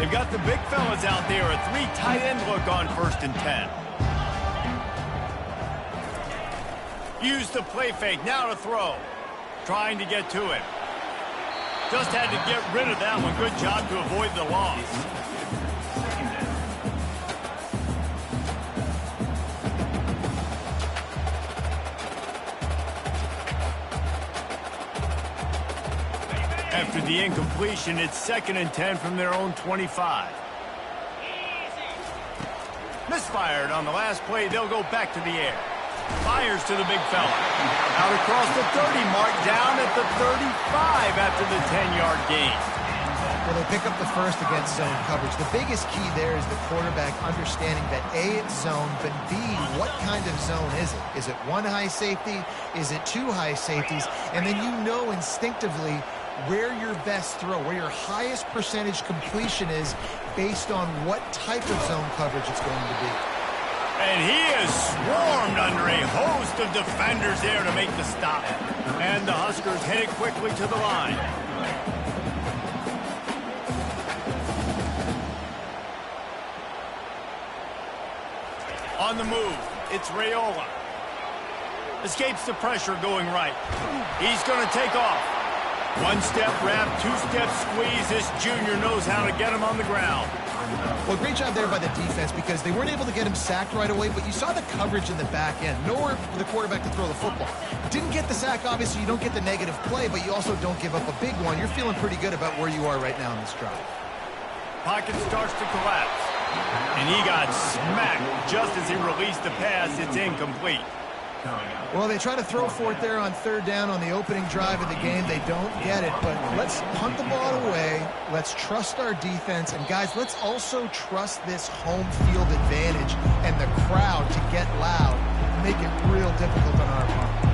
They've got the big fellas out there, a 3 tight end look on 1st and 10. Use the play fake, now to throw. Trying to get to it. Just had to get rid of that one. Good job to avoid the loss. After the incompletion, it's 2nd and 10 from their own 25. Misfired on the last play. They'll go back to the air. Fires to the big fella. Out across the 30 mark, down at the 35 after the 10-yard gain. Well, they pick up the first against zone coverage. The biggest key there is the quarterback understanding that A, it's zone, but B, what kind of zone is it? Is it 1 high safety? Is it 2 high safeties? And then you know instinctively where your best throw, where your highest percentage completion is based on what type of zone coverage it's going to be. And he is swarmed under a host of defenders there to make the stop. And the Huskers headed quickly to the line. On the move, it's Raiola. Escapes the pressure going right. He's going to take off. 1-step wrap, 2-step squeeze. This junior knows how to get him on the ground. Well, great job there by the defense because they weren't able to get him sacked right away, but you saw the coverage in the back end. Nowhere for the quarterback to throw the football. Didn't get the sack, obviously. You don't get the negative play, but you also don't give up a big one. You're feeling pretty good about where you are right now in this drive. Pocket starts to collapse. And he got smacked just as he released the pass. It's incomplete. Well, they try to throw for it there on 3rd down on the opening drive of the game. They don't get it, but let's punt the ball away. Let's trust our defense. And, guys, let's also trust this home field advantage and the crowd to get loud, make it real difficult on our part.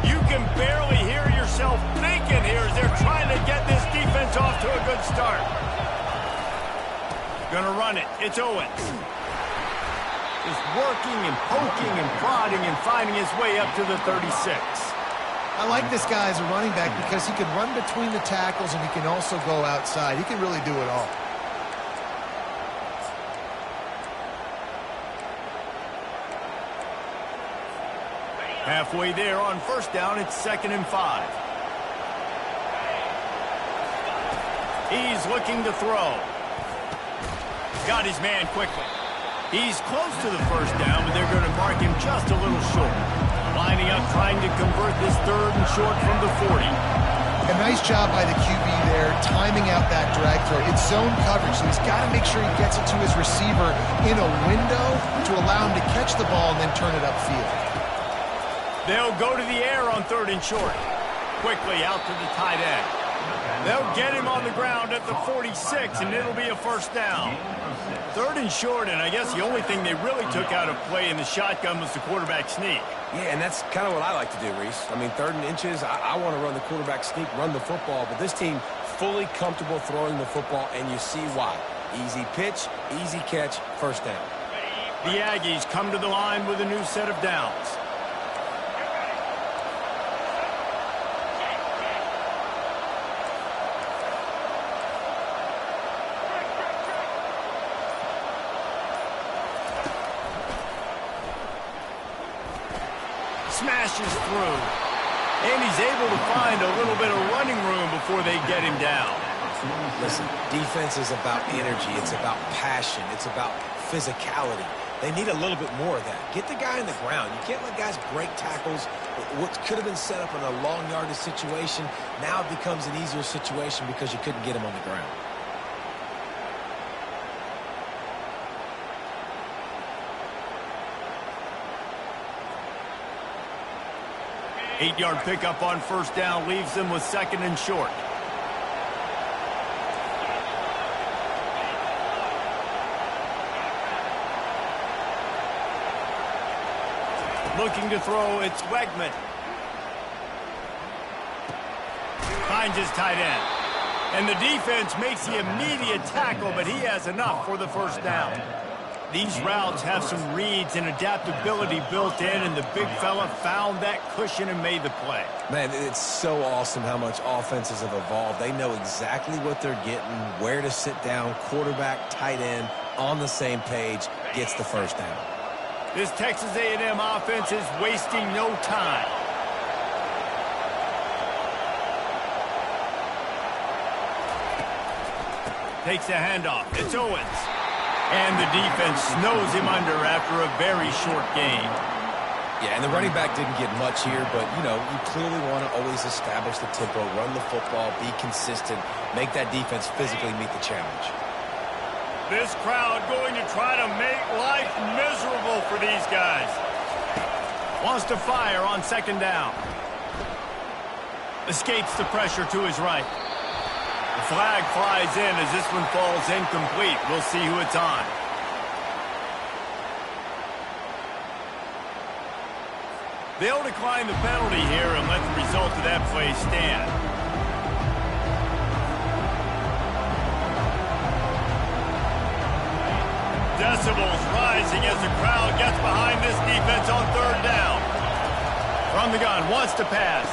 You can barely hear yourself thinking here as they're trying to get this defense off to a good start. Gonna run it. It's Owens. Just working and poking and prodding and finding his way up to the 36. I like this guy as a running back because he can run between the tackles and he can also go outside. He can really do it all. Halfway there on 1st down, it's 2nd and 5. He's looking to throw. Got his man quickly. He's close to the 1st down, but they're going to mark him just a little short. Lining up, trying to convert this 3rd and short from the 40. A nice job by the QB there, timing out that drag throw. It's zone coverage, so he's got to make sure he gets it to his receiver in a window to allow him to catch the ball and then turn it upfield. They'll go to the air on 3rd and short. Quickly out to the tight end. They'll get him on the ground at the 46, and it'll be a 1st down. 3rd and short, and I guess the only thing they really took out of play in the shotgun was the quarterback sneak. Yeah, and that's kind of what I like to do, Reese. I mean, 3rd and inches, I want to run the quarterback sneak, run the football, but this team fully comfortable throwing the football, and you see why. Easy pitch, easy catch, 1st down. The Aggies come to the line with a new set of downs. Smashes through. And he's able to find a little bit of running room before they get him down. Listen, defense is about energy. It's about passion. It's about physicality. They need a little bit more of that. Get the guy on the ground. You can't let guys break tackles. What could have been set up in a long yardage situation now it becomes an easier situation because you couldn't get him on the ground. Eight-yard pickup on 1st down leaves them with 2nd and short. Looking to throw, it's Wegman. Finds his tight end. And the defense makes the immediate tackle, but he has enough for the 1st down. These routes have some reads and adaptability built in, and the big fella found that cushion and made the play. Man, it's so awesome how much offenses have evolved. They know exactly what they're getting, where to sit down, quarterback, tight end, on the same page, gets the first down. This Texas A&M offense is wasting no time. Takes a handoff. It's Owens. And the defense snows him under after a very short game. Yeah, and the running back didn't get much here, but, you know, you clearly want to always establish the tempo, run the football, be consistent, make that defense physically meet the challenge. This crowd going to try to make life miserable for these guys. Wants to fire on second down. Escapes the pressure to his right. The flag flies in as this one falls incomplete. We'll see who it's on. They'll decline the penalty here and let the result of that play stand. Decibels rising as the crowd gets behind this defense on third down. From the gun, wants to pass.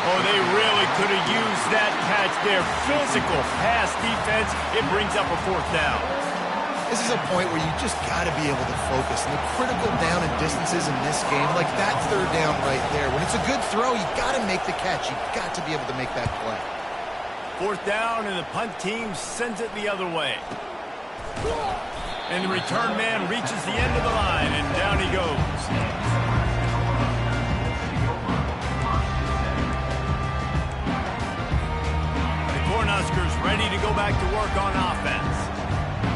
Oh, they really could have used that catch there. Physical pass defense. It brings up a fourth down. This is a point where you just got to be able to focus. And the critical down and distances in this game, like that third down right there, when it's a good throw, you got to make the catch. You got to be able to make that play. Fourth down, and the punt team sends it the other way. And the return man reaches the end of the line, and down he goes. Cornhuskers ready to go back to work on offense.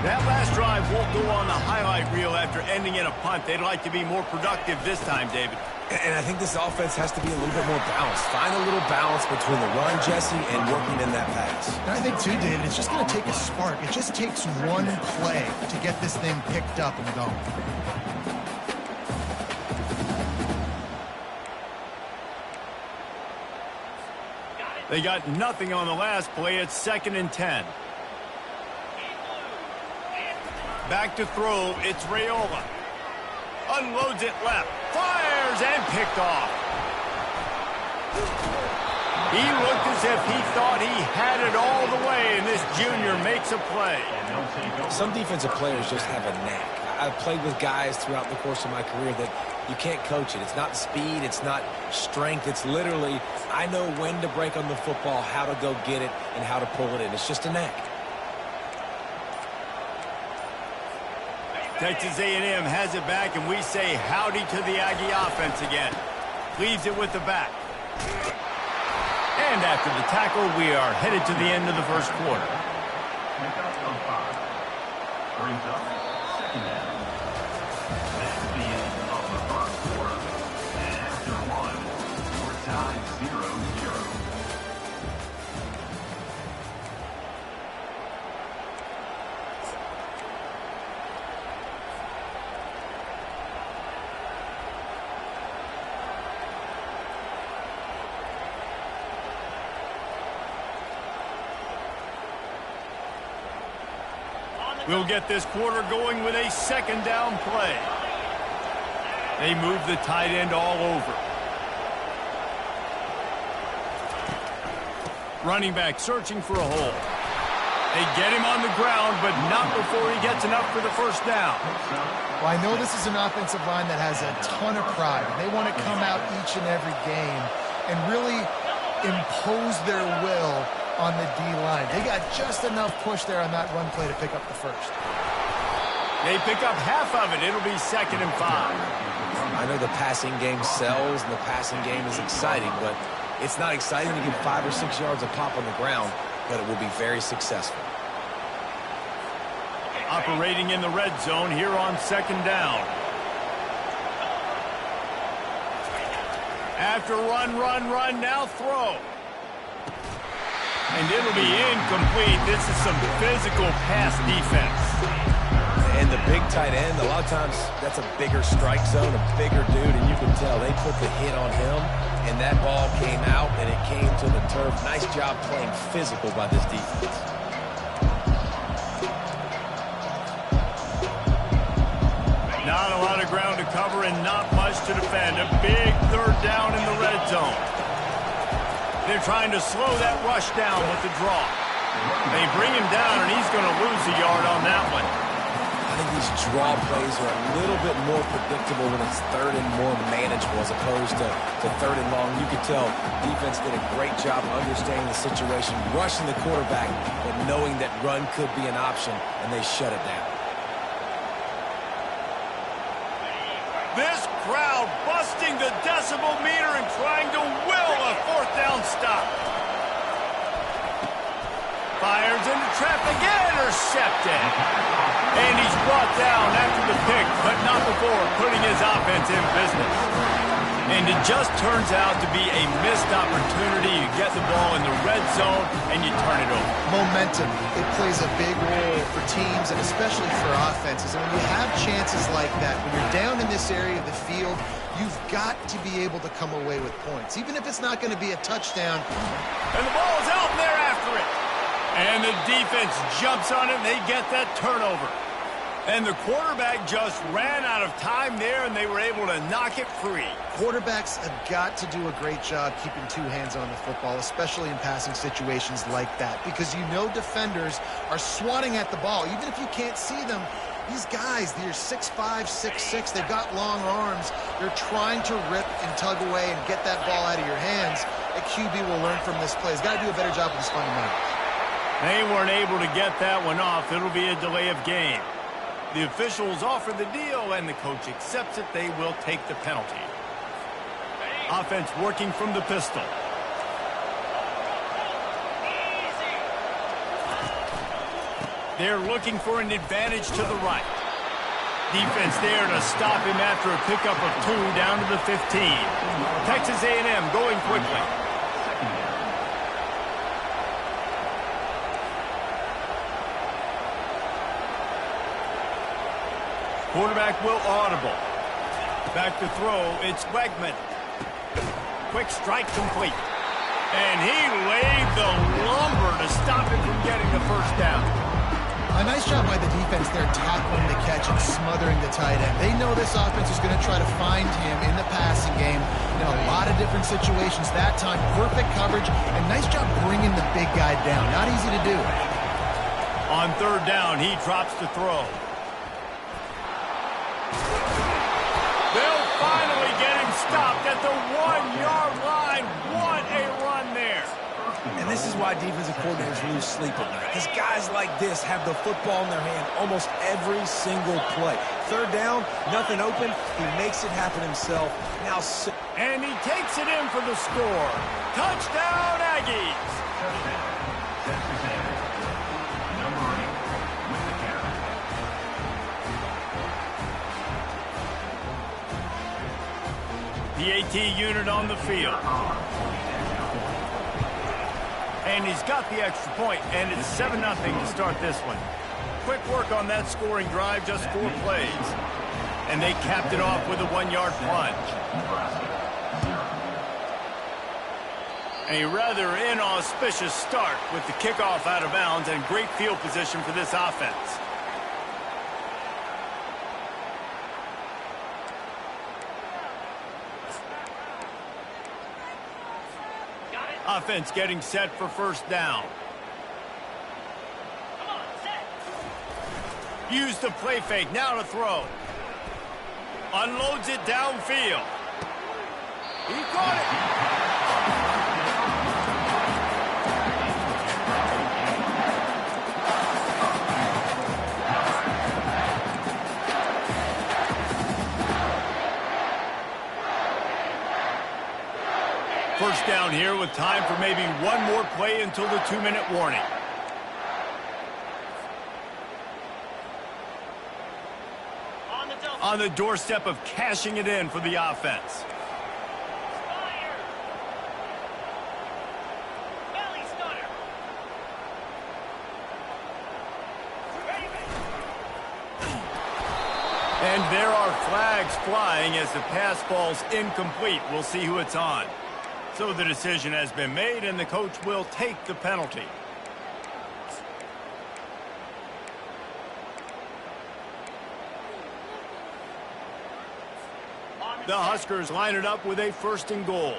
That last drive won't go on the highlight reel after ending in a punt. They'd like to be more productive this time, David. And I think this offense has to be a little bit more balanced. Find a little balance between the run, Jesse, and working in that pass. And I think, too, David, it's just going to take a spark. It just takes one play to get this thing picked up and going. They got nothing on the last play. It's 2nd and 10. Back to throw. It's Raiola. Unloads it left. Fires and picked off. He looked as if he thought he had it all the way, and this junior makes a play. Some defensive players just have a knack. I've played with guys throughout the course of my career that you can't coach it. It's not speed. It's not strength. It's literally, I know when to break on the football, how to go get it, and how to pull it in. It's just a knack. Texas A&M has it back, and we say howdy to the Aggie offense again. Leaves it with the back. And after the tackle, we are headed to the end of the first quarter. Brings up second down. That's the end of the first quarter. And after one, we're tied 0-0. We'll get this quarter going with a second down play. They move the tight end all over. Running back searching for a hole. They get him on the ground, but not before he gets enough for the first down. Well, I know this is an offensive line that has a ton of pride. They want to come out each and every game and really impose their will on the D-line. They got just enough push there on that run play to pick up the first. They pick up half of it. It'll be 2nd and 5. I know the passing game sells and the passing game is exciting, but it's not exciting to get 5 or 6 yards a pop on the ground, but it will be very successful. Operating in the red zone here on 2nd down. After run, now throw. And it'll be incomplete. This is some physical pass defense. And the big tight end, a lot of times that's a bigger strike zone, a bigger dude, and you can tell they put the hit on him, and that ball came out, and it came to the turf. Nice job playing physical by this defense. cover and not much to defend. A big third down in the red zone. They're trying to slow that rush down with the draw. They bring him down, and he's going to lose a yard on that one. I think these draw plays are a little bit more predictable when it's third and more manageable as opposed to third and long. You could tell defense did a great job understanding the situation, rushing the quarterback, but knowing that run could be an option, and they shut it down. This crowd busting the decibel meter and trying to will a fourth down stop. Fires into traffic, intercepted. And he's brought down after the pick, but not before putting his offense in business. And it just turns out to be a missed opportunity. You get the ball in the red zone, and you turn it over. Momentum, it plays a big role for teams and especially for offenses. And when you have chances like that, when you're down in this area of the field, you've got to be able to come away with points, even if it's not going to be a touchdown. And the ball is out, and they're after it. And the defense jumps on it, and they get that turnover. And the quarterback just ran out of time there, and they were able to knock it free. Quarterbacks have got to do a great job keeping two hands on the football, especially in passing situations like that, because you know defenders are swatting at the ball. Even if you can't see them, these guys, they're 6'5", 6'6", they've got long arms. They're trying to rip and tug away and get that ball out of your hands. A QB will learn from this play. He's got to do a better job with his fundamentals. They weren't able to get that one off. It'll be a delay of game. The officials offer the deal, and the coach accepts it. They will take the penalty. Offense working from the pistol. They're looking for an advantage to the right. Defense there to stop him after a pickup of 2 down to the 15. Texas A&M going quickly. Quarterback will audible. Back to throw. It's Wegman. Quick strike complete. And he laid the lumber to stop him from getting the first down. A nice job by the defense there, tackling the catch and smothering the tight end. They know this offense is going to try to find him in the passing game in a lot of different situations. That time, perfect coverage, and nice job bringing the big guy down. Not easy to do. On third down, he drops to throw. They'll finally get him stopped at the 1-yard line. What a run there. And this is why defensive coordinators lose sleep at night. Because guys like this have the football in their hand almost every single play. Third down, nothing open. He makes it happen himself. Now, and he takes it in for the score. Touchdown, Aggies. The AT unit on the field. And he's got the extra point, and it's 7-0 to start this one. Quick work on that scoring drive, just 4 plays. And they capped it off with a 1-yard plunge. A rather inauspicious start with the kickoff out of bounds and great field position for this offense. Offense getting set for first down. Use the play fake, now to throw. Unloads it downfield. He caught it. First down here with time for maybe one more play until the 2-minute warning. On the doorstep of cashing it in for the offense. And there are flags flying as the pass falls incomplete. We'll see who it's on. So the decision has been made, and the coach will take the penalty. The Huskers line it up with a 1st and goal.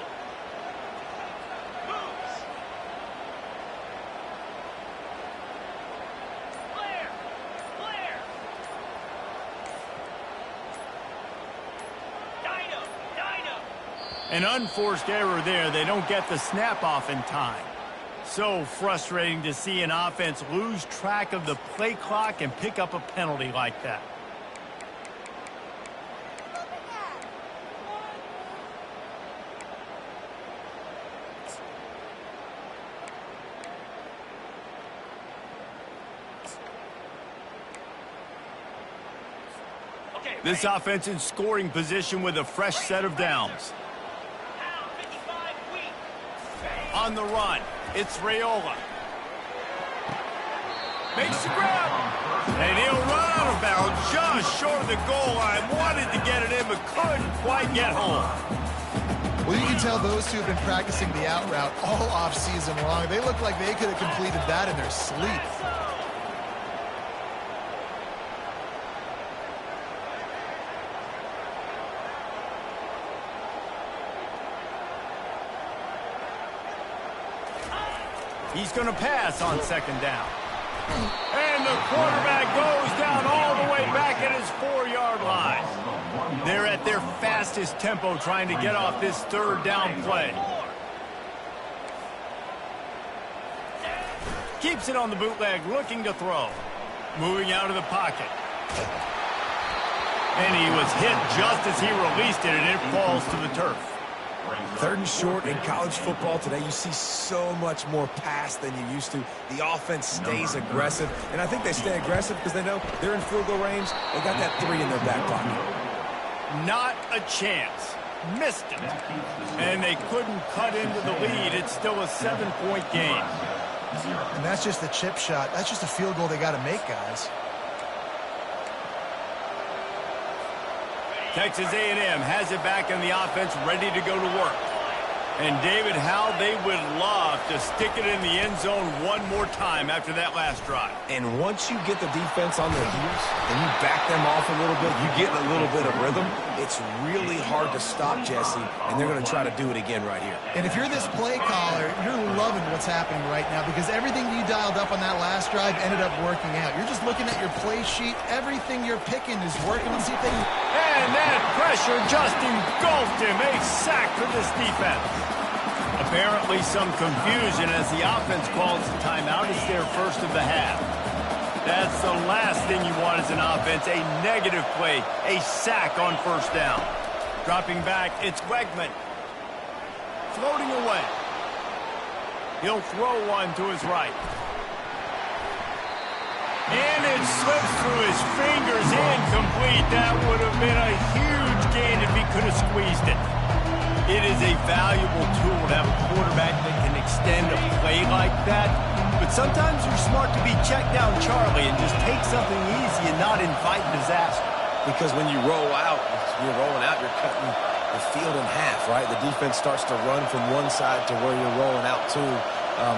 An unforced error there. They don't get the snap off in time. So frustrating to see an offense lose track of the play clock and pick up a penalty like that. This offense in scoring position with a fresh set of downs. On the run, it's Raiola. Makes the grab. And he'll run out of bounds just short of the goal line. Wanted to get it in, but couldn't quite get home. Well, you can tell those two have been practicing the out route all offseason long. They look like they could have completed that in their sleep. He's going to pass on 2nd down. And the quarterback goes down all the way back at his 4-yard line. They're at their fastest tempo trying to get off this 3rd down play. Keeps it on the bootleg, looking to throw. Moving out of the pocket. And he was hit just as he released it, and it falls to the turf. 3rd and short in college football today. You see so much more pass than you used to. The offense stays aggressive, and I think they stay aggressive because they know they're in field goal range. They got that 3 in their back pocket. Not a chance. Missed it. And they couldn't cut into the lead. It's still a 7-point game. And that's just a chip shot. That's just a field goal they got to make, guys. Texas A&M has it back in the offense, ready to go to work. And David, how they would love to stick it in the end zone one more time after that last drive. And once you get the defense on their heels and you back them off a little bit, you get a little bit of rhythm, it's really hard to stop, Jesse, and they're going to try to do it again right here. And if you're this play caller, you're loving what's happening right now because everything you dialed up on that last drive ended up working out. You're just looking at your play sheet. Everything you're picking is working. Let's see if they... And that pressure just engulfed him. A sack for this defense. Apparently some confusion as the offense calls the timeout. It's their 1st of the half. That's the last thing you want as an offense, a negative play, a sack on 1st down. Dropping back, it's Wegman. Floating away. He'll throw one to his right. And it slips through his fingers, incomplete. That would have been a huge gain if he could have squeezed it. It is a valuable tool to have a quarterback that can extend a play like that. But sometimes you're smart to be check down Charlie and just take something easy and not invite disaster. Because when you roll out, you're rolling out, you're cutting the field in half, right? The defense starts to run from one side to where you're rolling out to.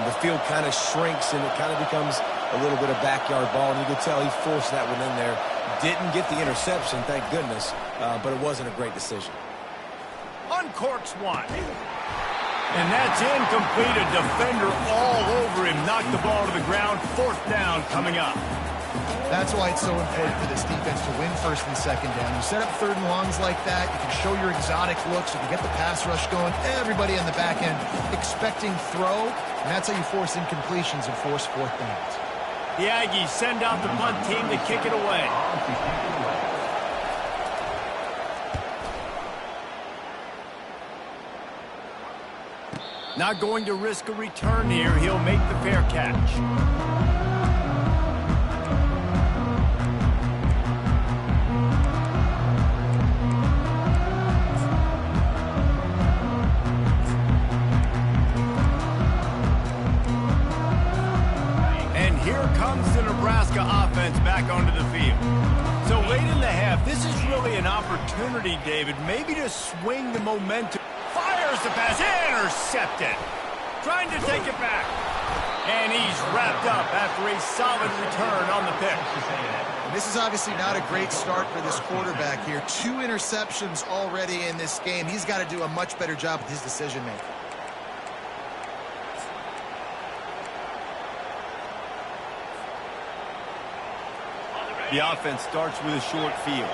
The field kind of shrinks and it kind of becomes a little bit of backyard ball, and you could tell he forced that one in there. Didn't get the interception, thank goodness, but it wasn't a great decision. Uncorks one. And that's incomplete. A defender all over him. Knocked the ball to the ground. 4th down coming up. That's why it's so important for this defense to win 1st and 2nd down. You set up 3rd and longs like that. You can show your exotic looks. You can get the pass rush going. Everybody on the back end expecting throw. And that's how you force incompletions and force 4th downs. The Aggies send out the punt team to kick it away. Not going to risk a return here. He'll make the fair catch. And here comes the Nebraska offense back onto the field. So late in the half, this is really an opportunity, David, maybe to swing the momentum. Fires the pass, intercepted. Trying to take it back. And he's wrapped up after a solid return on the pick. And this is obviously not a great start for this quarterback here. 2 interceptions already in this game. He's got to do a much better job with his decision-making. The offense starts with a short field.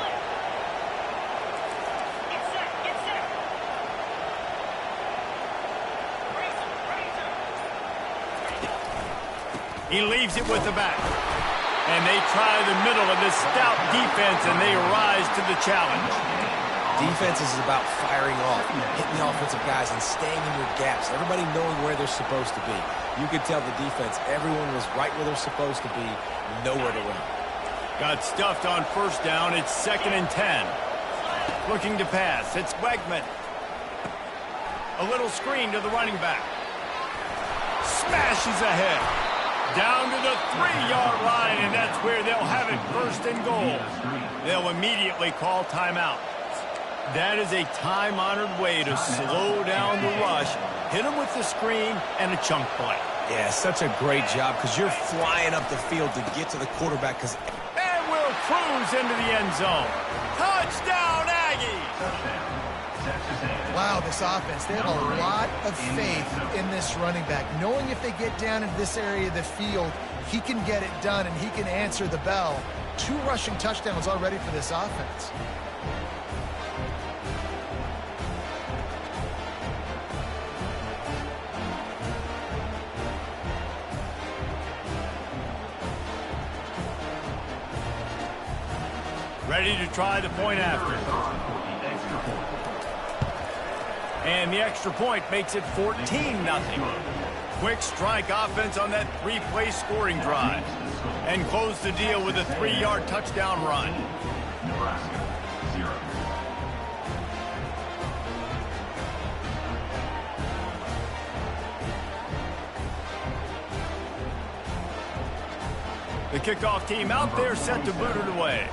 He leaves it with the back. And they try the middle of this stout defense, and they rise to the challenge. Defense is about firing off, hitting the offensive guys, and staying in your gaps. Everybody knowing where they're supposed to be. You could tell the defense, everyone was right where they're supposed to be, nowhere to run. Got stuffed on first down. It's 2nd and 10. Looking to pass. It's Wegman. A little screen to the running back. Smashes ahead. Down to the 3-yard line, and that's where they'll have it, 1st and goal. They'll immediately call timeout. That is a time-honored way to slow down the rush, hit them with the screen, and a chunk play. Yeah, such a great job because you're flying up the field to get to the quarterback. And we'll cruise into the end zone. Touchdown, Aggies! Wow, this offense, they have a lot of faith in this running back. Knowing if they get down into this area of the field, he can get it done and he can answer the bell. 2 rushing touchdowns already for this offense. Ready to try the point after. And the extra point makes it 14-0. Quick strike offense on that 3-play scoring drive. And close the deal with a 3-yard touchdown run. The kickoff team out there set to boot it away.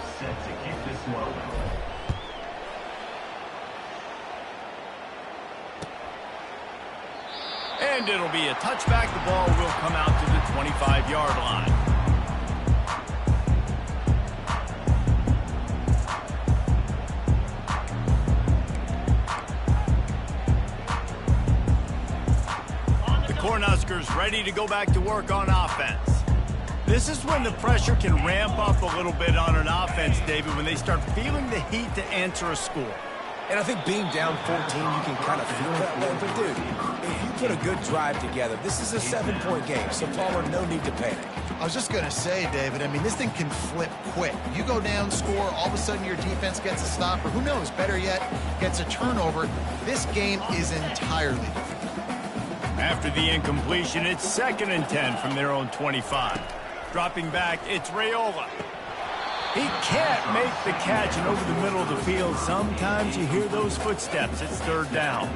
And it'll be a touchback. The ball will come out to the 25-yard line. The Cornhuskers ready to go back to work on offense. This is when the pressure can ramp up a little bit on an offense, David, when they start feeling the heat to answer a score. And I think being down 14, you can kind of feel that way. But, dude, if you put a good drive together, this is a 7-point game. So, Palmer, no need to panic. I was just going to say, David, I mean, this thing can flip quick. You go down, score, all of a sudden your defense gets a stop, or who knows, better yet, gets a turnover. This game is entirely different. After the incompletion, it's 2nd and 10 from their own 25. Dropping back, it's Raiola. He can't make the catch, and over the middle of the field, sometimes you hear those footsteps. It's 3rd down.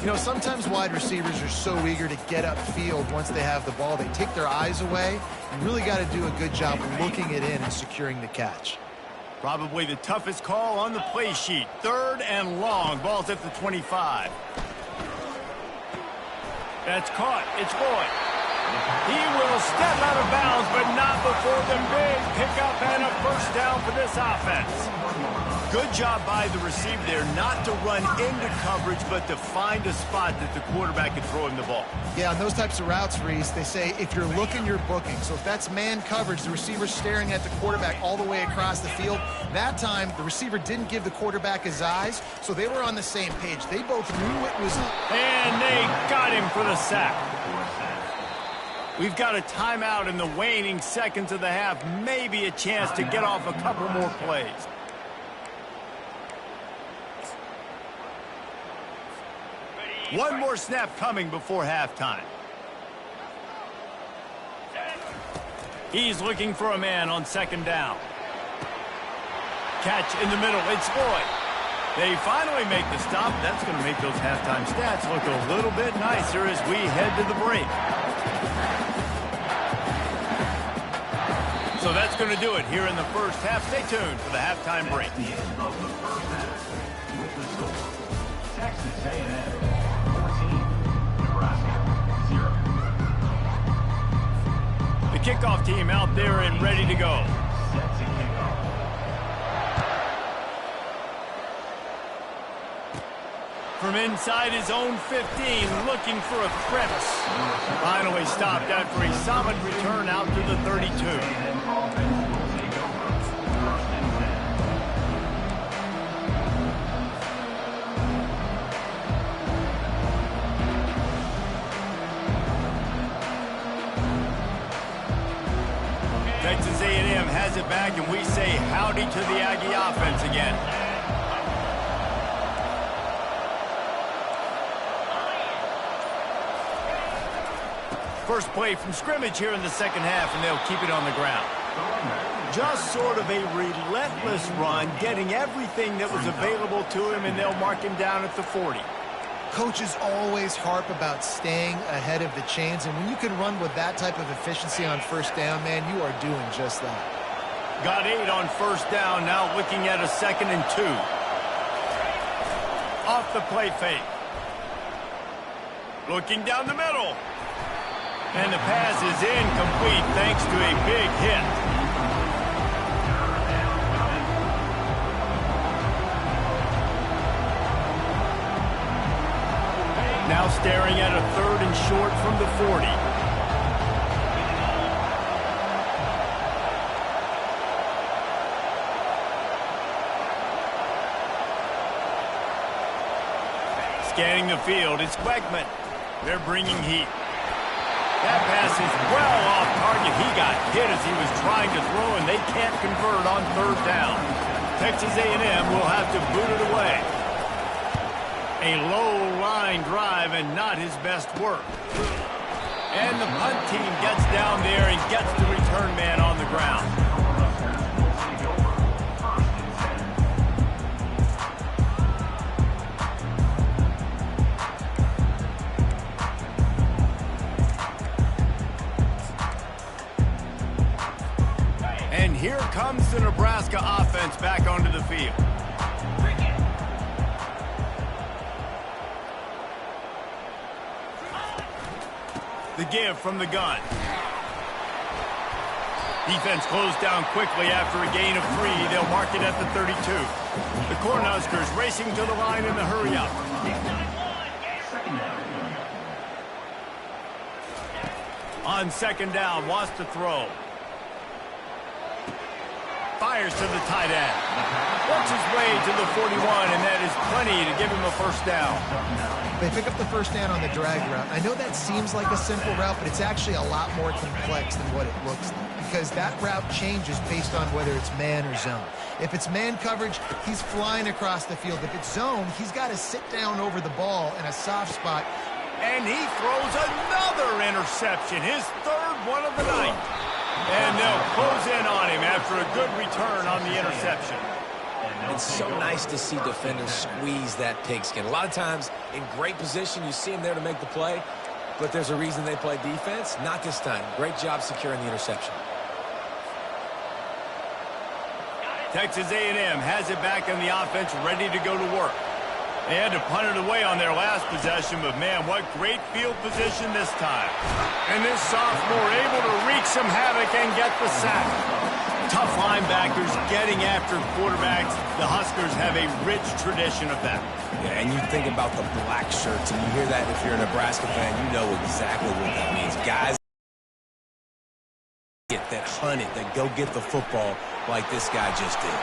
You know, sometimes wide receivers are so eager to get upfield once they have the ball. They take their eyes away. You really got to do a good job looking it in and securing the catch. Probably the toughest call on the play sheet. 3rd and long. Ball's at the 25. That's caught. It's Boyd. He will step out of bounds, but not before the big pickup and a 1st down for this offense. Good job by the receiver there not to run into coverage, but to find a spot that the quarterback can throw him the ball. Yeah, on those types of routes, Reese, they say if you're looking, you're booking. So if that's man coverage, the receiver's staring at the quarterback all the way across the field. That time, the receiver didn't give the quarterback his eyes, so they were on the same page. They both knew it was... And they got him for the sack. We've got a timeout in the waning seconds of the half. Maybe a chance to get off a couple more plays. One more snap coming before halftime. He's looking for a man on 2nd down. Catch in the middle. It's Boyd. They finally make the stop. That's going to make those halftime stats look a little bit nicer as we head to the break. So that's going to do it here in the first half. Stay tuned for the halftime break. kickoff team out there and ready to go. From inside his own 15, looking for a crevice. Finally stopped after a solid return out to the 32. Texas A&M has it back, and we say howdy to the Aggie offense again. First play from scrimmage here in the second half, and they'll keep it on the ground. Just sort of a relentless run, getting everything that was available to him, and they'll mark him down at the 40. Coaches always harp about staying ahead of the chains, and when you can run with that type of efficiency on first down, man, you are doing just that. Got 8 on first down, now looking at a 2nd and 2. Off the play fake. Looking down the middle. And the pass is incomplete thanks to a big hit. Now staring at a 3rd and short from the 40. Scanning the field, it's Queckman. They're bringing heat. That pass is well off target. He got hit as he was trying to throw, and they can't convert on 3rd down. Texas A&M will have to boot it away. A low line drive and not his best work. And the punt team gets down there and gets the return man on the ground. And here comes the Nebraska offense back onto the field. The give from the gun. Defense closed down quickly after a gain of 3. They'll mark it at the 32. The Cornhuskers racing to the line in the hurry-up. On 2nd down, wants to throw. Fires to the tight end. Works his way to the 41, and that is plenty to give him a first down. They pick up the first down on the drag route. I know that seems like a simple route, but it's actually a lot more complex than what it looks like, because that route changes based on whether it's man or zone. If it's man coverage, he's flying across the field. If it's zone, he's got to sit down over the ball in a soft spot. And he throws another interception, his 3rd one of the night. And they'll close in on him after a good return on the interception. It's so nice to see defenders squeeze that pigskin. A lot of times in great position, you see them there to make the play, but there's a reason they play defense. Not this time. Great job securing the interception. Texas A&M has it back on the offense, ready to go to work. They had to punt it away on their last possession, but man, what great field position this time. And this sophomore able to wreak some havoc and get the sack. Tough linebackers getting after quarterbacks. The Huskers have a rich tradition of that. Yeah, and you think about the black shirts, and you hear that if you're a Nebraska fan, you know exactly what that means. Guys that hunt it, that go get the football like this guy just did.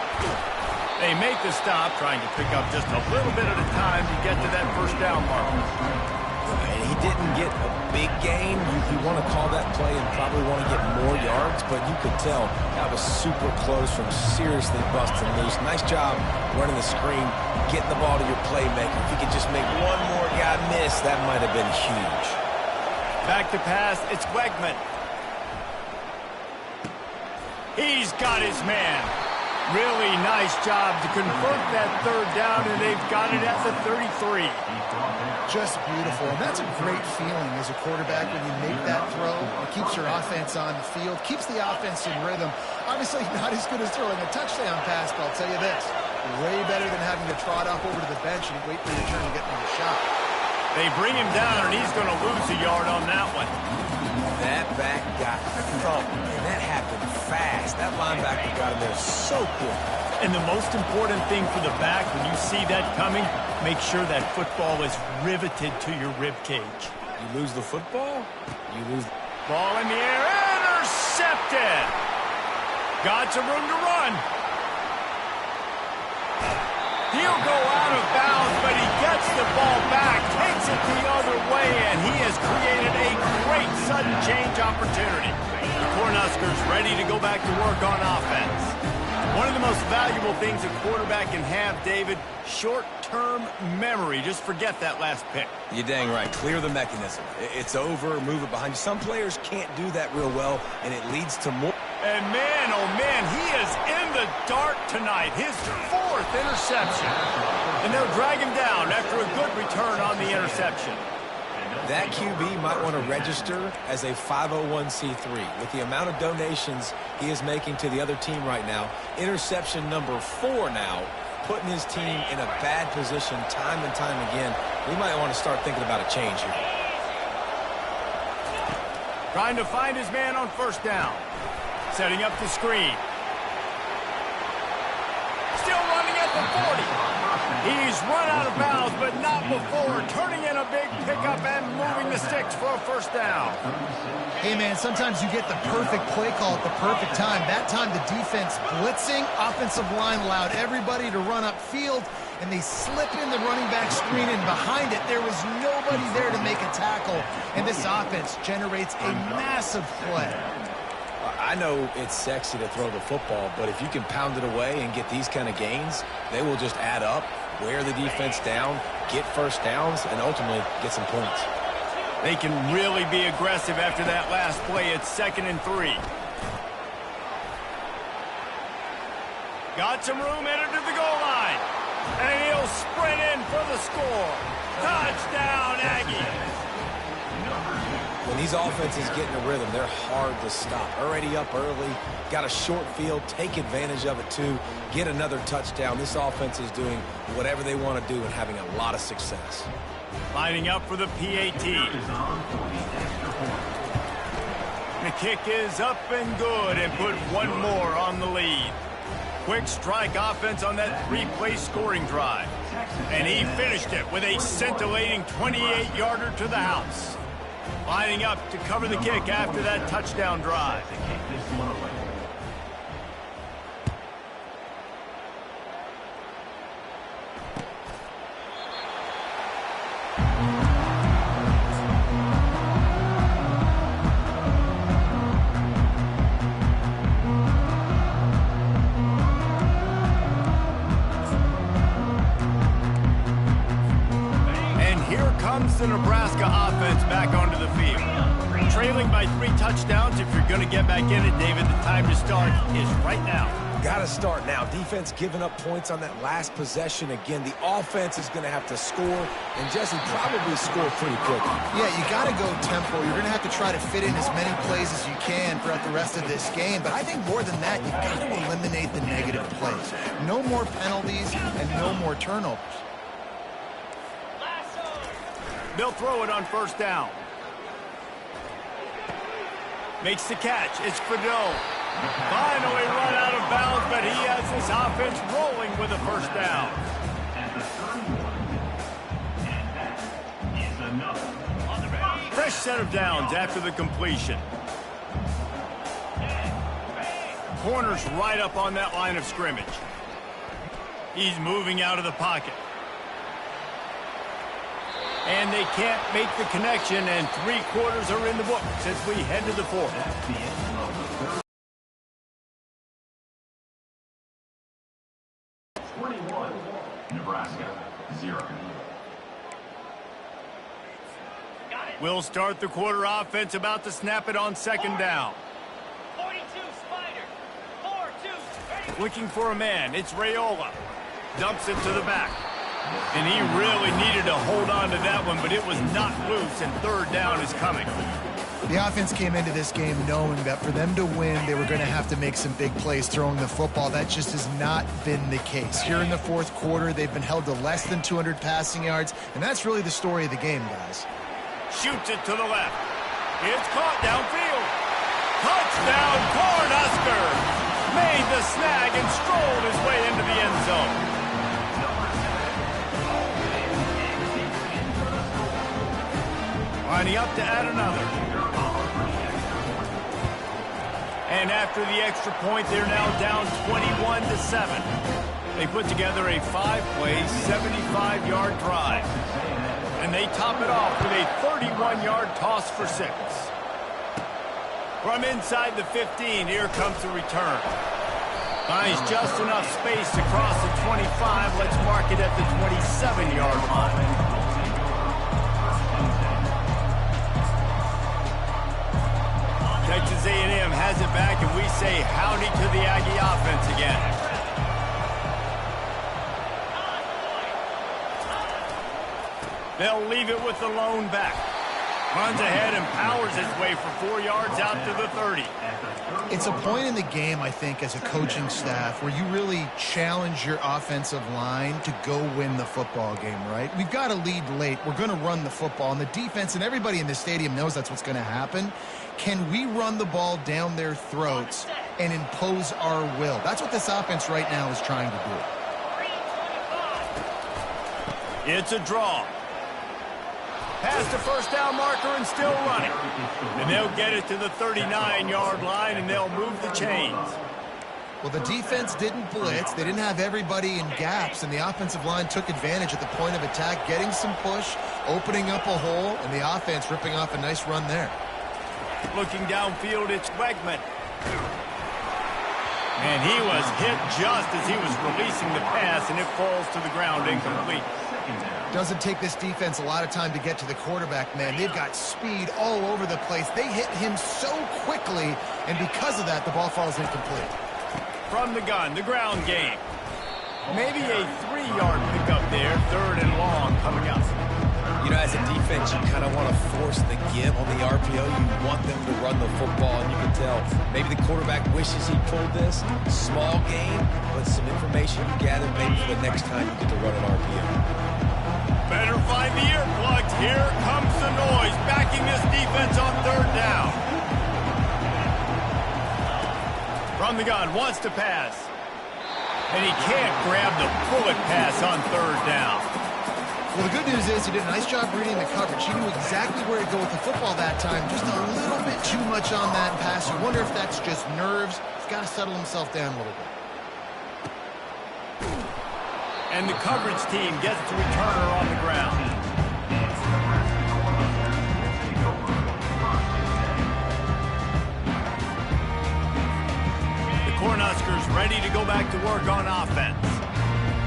They make the stop, trying to pick up just a little bit at a time to get to that first down mark. And he didn't get a big gain. You want to call that play and probably want to get more yards, but you could tell that was super close from seriously busting loose. Nice job running the screen, getting the ball to your playmaker. If he could just make one more guy miss, that might have been huge. Back to pass, it's Queckman. He's got his man. Really nice job to convert that 3rd down, and they've got it at the 33. Just beautiful. And that's a great feeling as a quarterback when you make that throw. It keeps your offense on the field, keeps the offense in rhythm. Obviously not as good as throwing a touchdown pass, but I'll tell you this, way better than having to trot off over to the bench and wait for your turn to get another shot. They bring him down, and he's going to lose a yard on that one. That back got thumped, and that happened fast. That linebacker got him there so quick. And the most important thing for the back, when you see that coming, make sure that football is riveted to your rib cage. You lose the football, you lose. Ball in the air, intercepted. Got some room to run. He'll go out of bounds, but he gets the ball back, takes it the other way, and he has created a great sudden change opportunity. The Cornhuskers ready to go back to work on offense. One of the most valuable things a quarterback can have, David, short-term memory. Just forget that last pick. You're dang right. Clear the mechanism. It's over, move it behind you. Some players can't do that real well, and it leads to more. And man, oh man, he is in the dark tonight. His 4th interception. And they'll drag him down after a good return on the interception. That QB might want to register as a 501c3. With the amount of donations he is making to the other team right now, interception number 4 now, putting his team in a bad position time and time again. We might want to start thinking about a change here. Trying to find his man on first down. Setting up the screen. Still running at the 40. He's run out of bounds, but not before. Turning in a big pickup and moving the sticks for a first down. Hey, man, sometimes you get the perfect play call at the perfect time. That time the defense blitzing, offensive line allowed everybody to run upfield, and they slip in the running back screen, and behind it there was nobody there to make a tackle, and this offense generates a massive play. I know it's sexy to throw the football, but if you can pound it away and get these kind of gains, they will just add up, wear the defense down, get first downs, and ultimately get some points. They can really be aggressive after that last play. It's 2nd and 3. Got some room, headed to the goal line. And he'll sprint in for the score. Touchdown, Aggies. When these offenses get in a rhythm, they're hard to stop. Already up early, got a short field, take advantage of it too, get another touchdown. This offense is doing whatever they want to do and having a lot of success. Lining up for the PAT. The kick is up and good, and put one more on the lead. Quick strike offense on that 3-play scoring drive. And he finished it with a scintillating 28-yarder to the house. Lining up to cover the kick after that touchdown drive. Comes the Nebraska offense back onto the field. Trailing by 3 touchdowns. If you're going to get back in it, David, the time to start is right now. Got to start now. Defense giving up points on that last possession. Again, the offense is going to have to score, and Jesse probably score pretty quickly. Yeah, you got to go tempo. You're going to have to try to fit in as many plays as you can throughout the rest of this game. But I think more than that, you've got to eliminate the negative plays. No more penalties and no more turnovers. They'll throw it on first down. Makes the catch. It's Fedot. Finally run out of bounds, but he has this offense rolling with a first down. Fresh set of downs after the completion. Corner's right up on that line of scrimmage. He's moving out of the pocket. And they can't make the connection, and 3 quarters are in the books as we head to the 4th. 21, Nebraska, 0. We'll start the quarter offense, about to snap it on 2nd down. 42, Spider. 4-2. Looking for a man. It's Raiola. Dumps it to the back. And he really needed to hold on to that one, but it was not loose, and 3rd down is coming. The offense came into this game knowing that for them to win, they were going to have to make some big plays throwing the football. That just has not been the case. Here in the fourth quarter, they've been held to less than 200 passing yards, and that's really the story of the game, guys. Shoots it to the left. It's caught downfield. Touchdown, Cornhusker! Made the snag and strolled his way into the end zone. Lining up to add another. And after the extra point, they're now down 21-7. They put together a 5-play, 75-yard drive. And they top it off with a 31-yard toss for 6. From inside the 15, here comes the return. Finds just enough space to cross the 25. Let's mark it at the 27-yard line. Texas A&M has it back, and we say howdy to the Aggie offense again. They'll leave it with the lone back. Runs ahead and powers his way for 4 yards out to the 30. It's a point in the game, I think, as a coaching staff where you really challenge your offensive line to go win the football game, right? We've got to lead late. We're going to run the football. And the defense and everybody in the stadium knows that's what's going to happen. Can we run the ball down their throats and impose our will? That's what this offense right now is trying to do. It's a draw. Past the first down marker and still running. And they'll get it to the 39-yard line, and they'll move the chains. Well, the defense didn't blitz. They didn't have everybody in gaps, and the offensive line took advantage at the point of attack, getting some push, opening up a hole, and the offense ripping off a nice run there. Looking downfield, it's Wegman. And he was hit just as he was releasing the pass, and it falls to the ground incomplete. Doesn't take this defense a lot of time to get to the quarterback, man. They've got speed all over the place. They hit him so quickly, and because of that, the ball falls incomplete. From the gun, the ground game. Maybe a 3-yard pickup there, 3rd and long coming up. You know, as a defense, you kind of want to force the give on the RPO. You want them to run the football, and you can tell maybe the quarterback wishes he pulled this. Small game, but some information you gather maybe for the next time you get to run an RPO. Better find the earplugs. Here comes the noise, backing this defense on 3rd down. From the gun, wants to pass. And he can't grab the bullet pass on 3rd down. Well, the good news is he did a nice job reading the coverage. He knew exactly where to go with the football that time. Just a little bit too much on that pass. You wonder if that's just nerves. He's got to settle himself down a little bit. And the coverage team gets to return her on the ground. The Cornhuskers ready to go back to work on offense.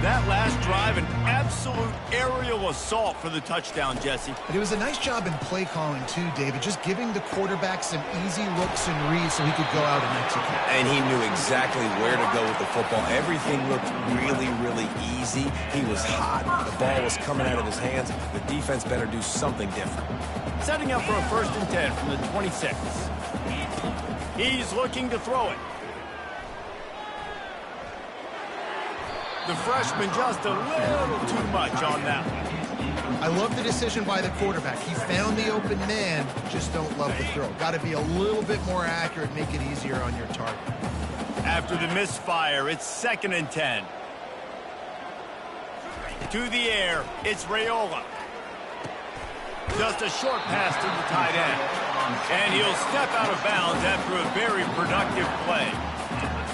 That last drive, an absolute aerial assault for the touchdown, Jesse. But it was a nice job in play calling, too, David, just giving the quarterback some easy looks and reads so he could go out and execute. And he knew exactly where to go with the football. Everything looked really, really easy. He was hot. The ball was coming out of his hands. The defense better do something different. Setting up for a 1st and 10 from the 26. He's looking to throw it. The freshman just a little too much on that one. I love the decision by the quarterback. He found the open man, just don't love the throw. Got to be a little bit more accurate, make it easier on your target. After the misfire, it's 2nd and 10. To the air, it's Raiola. Just a short pass to the tight end. And he'll step out of bounds after a very productive play.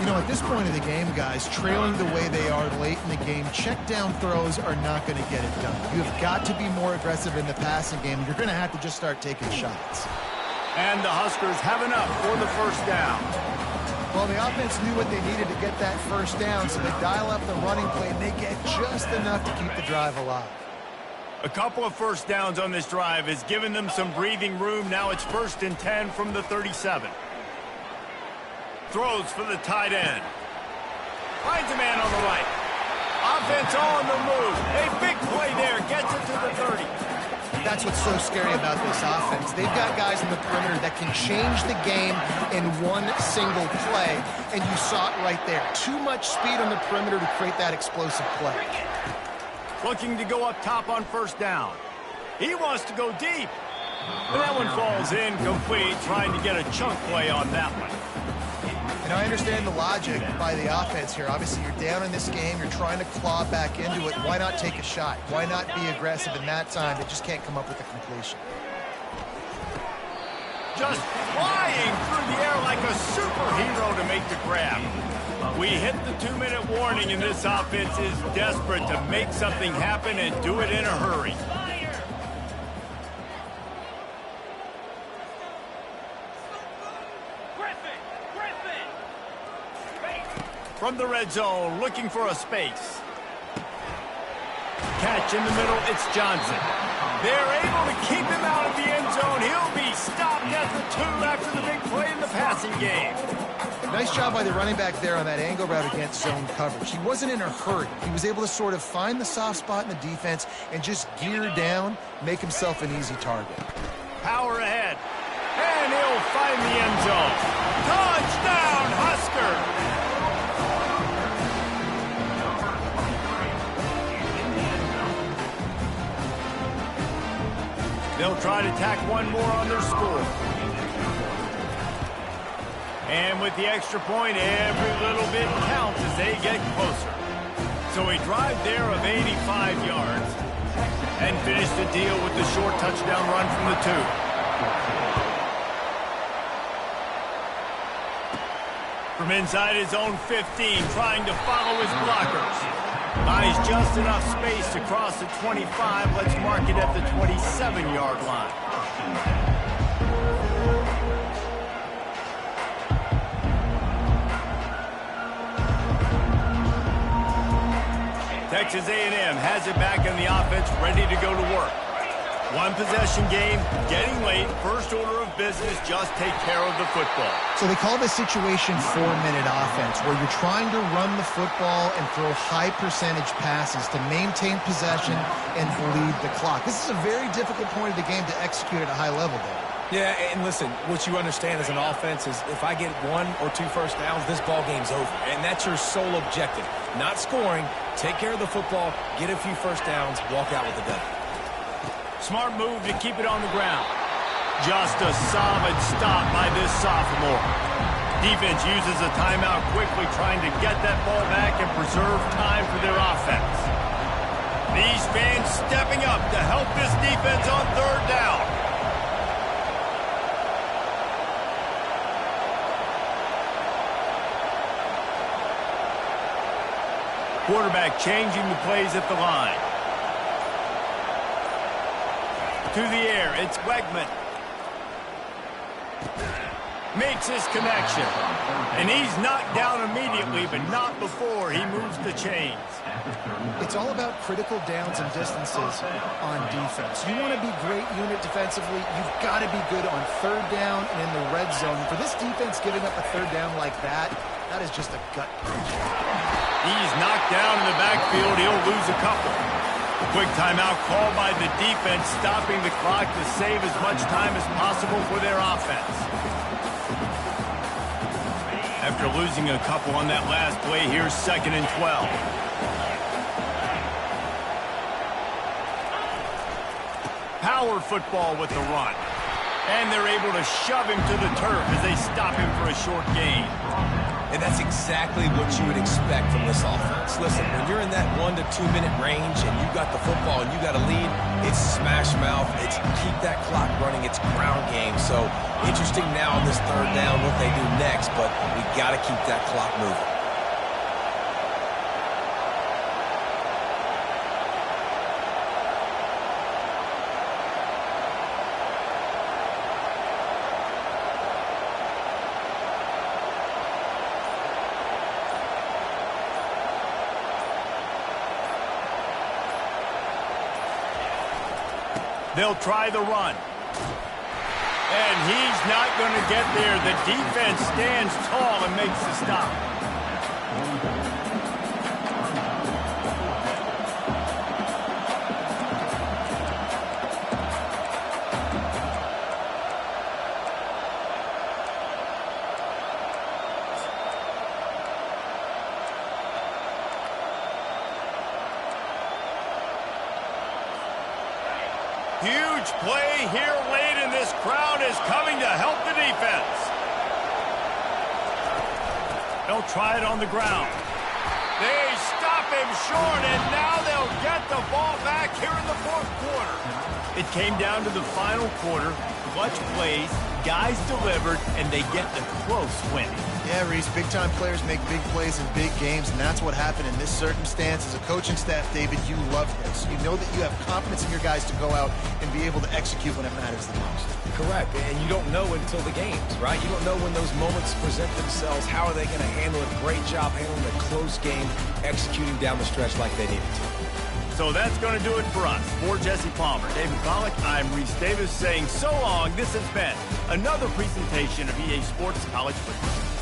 You know, at this point of the game, guys, trailing the way they are late in the game, check down throws are not going to get it done. You've got to be more aggressive in the passing game. You're going to have to just start taking shots. And the Huskers have enough for the 1st down. Well, the offense knew what they needed to get that 1st down, so they dial up the running play, and they get just enough to keep the drive alive. A couple of 1st downs on this drive has given them some breathing room. Now it's 1st and 10 from the 37. Throws for the tight end. Finds a man on the right. Offense on the move. A big play there. Gets it to the 30. That's what's so scary about this offense. They've got guys in the perimeter that can change the game in one single play, and you saw it right there. Too much speed on the perimeter to create that explosive play. Looking to go up top on first down. He wants to go deep. And that one falls incomplete, trying to get a chunk play on that one. And I understand the logic by the offense here. Obviously, you're down in this game. You're trying to claw back into it. Why not take a shot? Why not be aggressive in that time? They just can't come up with a completion. Just flying through the air like a superhero to make the grab. We hit the 2-minute warning, and this offense is desperate to make something happen and do it in a hurry. From the red zone, looking for a space. Catch in the middle, it's Johnson. They're able to keep him out of the end zone. He'll be stopped at the 2 after the big play in the passing game. Nice job by the running back there on that angle route against zone coverage. He wasn't in a hurry. He was able to sort of find the soft spot in the defense and just gear down, make himself an easy target. Power ahead. And he'll find the end zone. Touchdown, Husker! They'll try to tack one more on their score. And with the extra point, every little bit counts as they get closer. So a drive there of 85 yards. And finish the deal with the short touchdown run from the 2. From inside his own 15, trying to follow his blockers. Buys just enough space to cross the 25. Let's mark it at the 27-yard line. Texas A&M has it back in the offense, ready to go to work. One possession game, getting late. First order of business, just take care of the football. So they call this situation 4-minute offense, where you're trying to run the football and throw high percentage passes to maintain possession and bleed the clock. This is a very difficult point of the game to execute at a high level, Dave. Yeah, and listen, what you understand as an offense is if I get 1 or 2 first downs, this ball game's over. And that's your sole objective. Not scoring, take care of the football, get a few first downs, walk out with the W. Smart move to keep it on the ground. Just a solid stop by this sophomore. Defense uses a timeout quickly, trying to get that ball back and preserve time for their offense. These fans stepping up to help this defense on third down. Quarterback changing the plays at the line. To the air, it's Wegman. Makes his connection. And he's knocked down immediately, but not before he moves the chains. It's all about critical downs and distances on defense. You want to be great unit defensively, you've got to be good on third down and in the red zone. For this defense giving up a third down like that is just a gut punch. He's knocked down in the backfield. He'll lose a couple. Quick timeout called by the defense, stopping the clock to save as much time as possible for their offense. After losing a couple on that last play, here's 2nd and 12. Power football with the run. And they're able to shove him to the turf as they stop him for a short gain. And that's exactly what you would expect from this offense. Listen, when you're in that 1 to 2 minute range and you've got the football and you got a lead, it's smash mouth, it's keep that clock running, it's ground game. So interesting now on this third down what they do next, but we got to keep that clock moving. They'll try the run. And he's not going to get there. The defense stands tall and makes the stop. Huge play here late, and this crowd is coming to help the defense. They'll try it on the ground. They stop him short, and now they'll get the ball back here in the fourth quarter. It came down to the final quarter. Clutch plays, guys delivered, and they get the close win. Yeah, Reese, big-time players make big plays in big games, and that's what happened in this circumstance. As a coaching staff, David, you love this. You know that you have confidence in your guys to go out and be able to execute when it matters the most. Correct, and you don't know until the games, right? You don't know when those moments present themselves. How are they going to handle it? Great job handling a close game, executing down the stretch like they needed to. So that's going to do it for us. For Jesse Palmer, David Pollack, I'm Reese Davis saying so long. This has been another presentation of EA Sports College Football.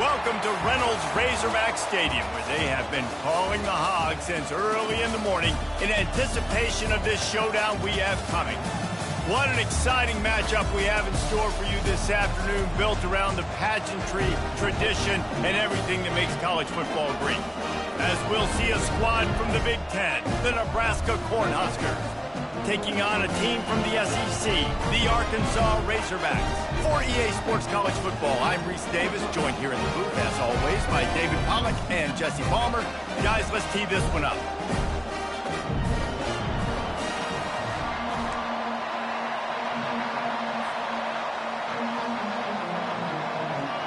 Welcome to Reynolds Razorback Stadium, where they have been calling the Hogs since early in the morning in anticipation of this showdown we have coming. What an exciting matchup we have in store for you this afternoon, built around the pageantry, tradition, and everything that makes college football great. As we'll see a squad from the Big Ten, the Nebraska Cornhuskers, taking on a team from the SEC, the Arkansas Razorbacks. For EA Sports College Football, I'm Reese Davis, joined here in the booth, as always, by David Pollack and Jesse Palmer. Guys, let's tee this one up.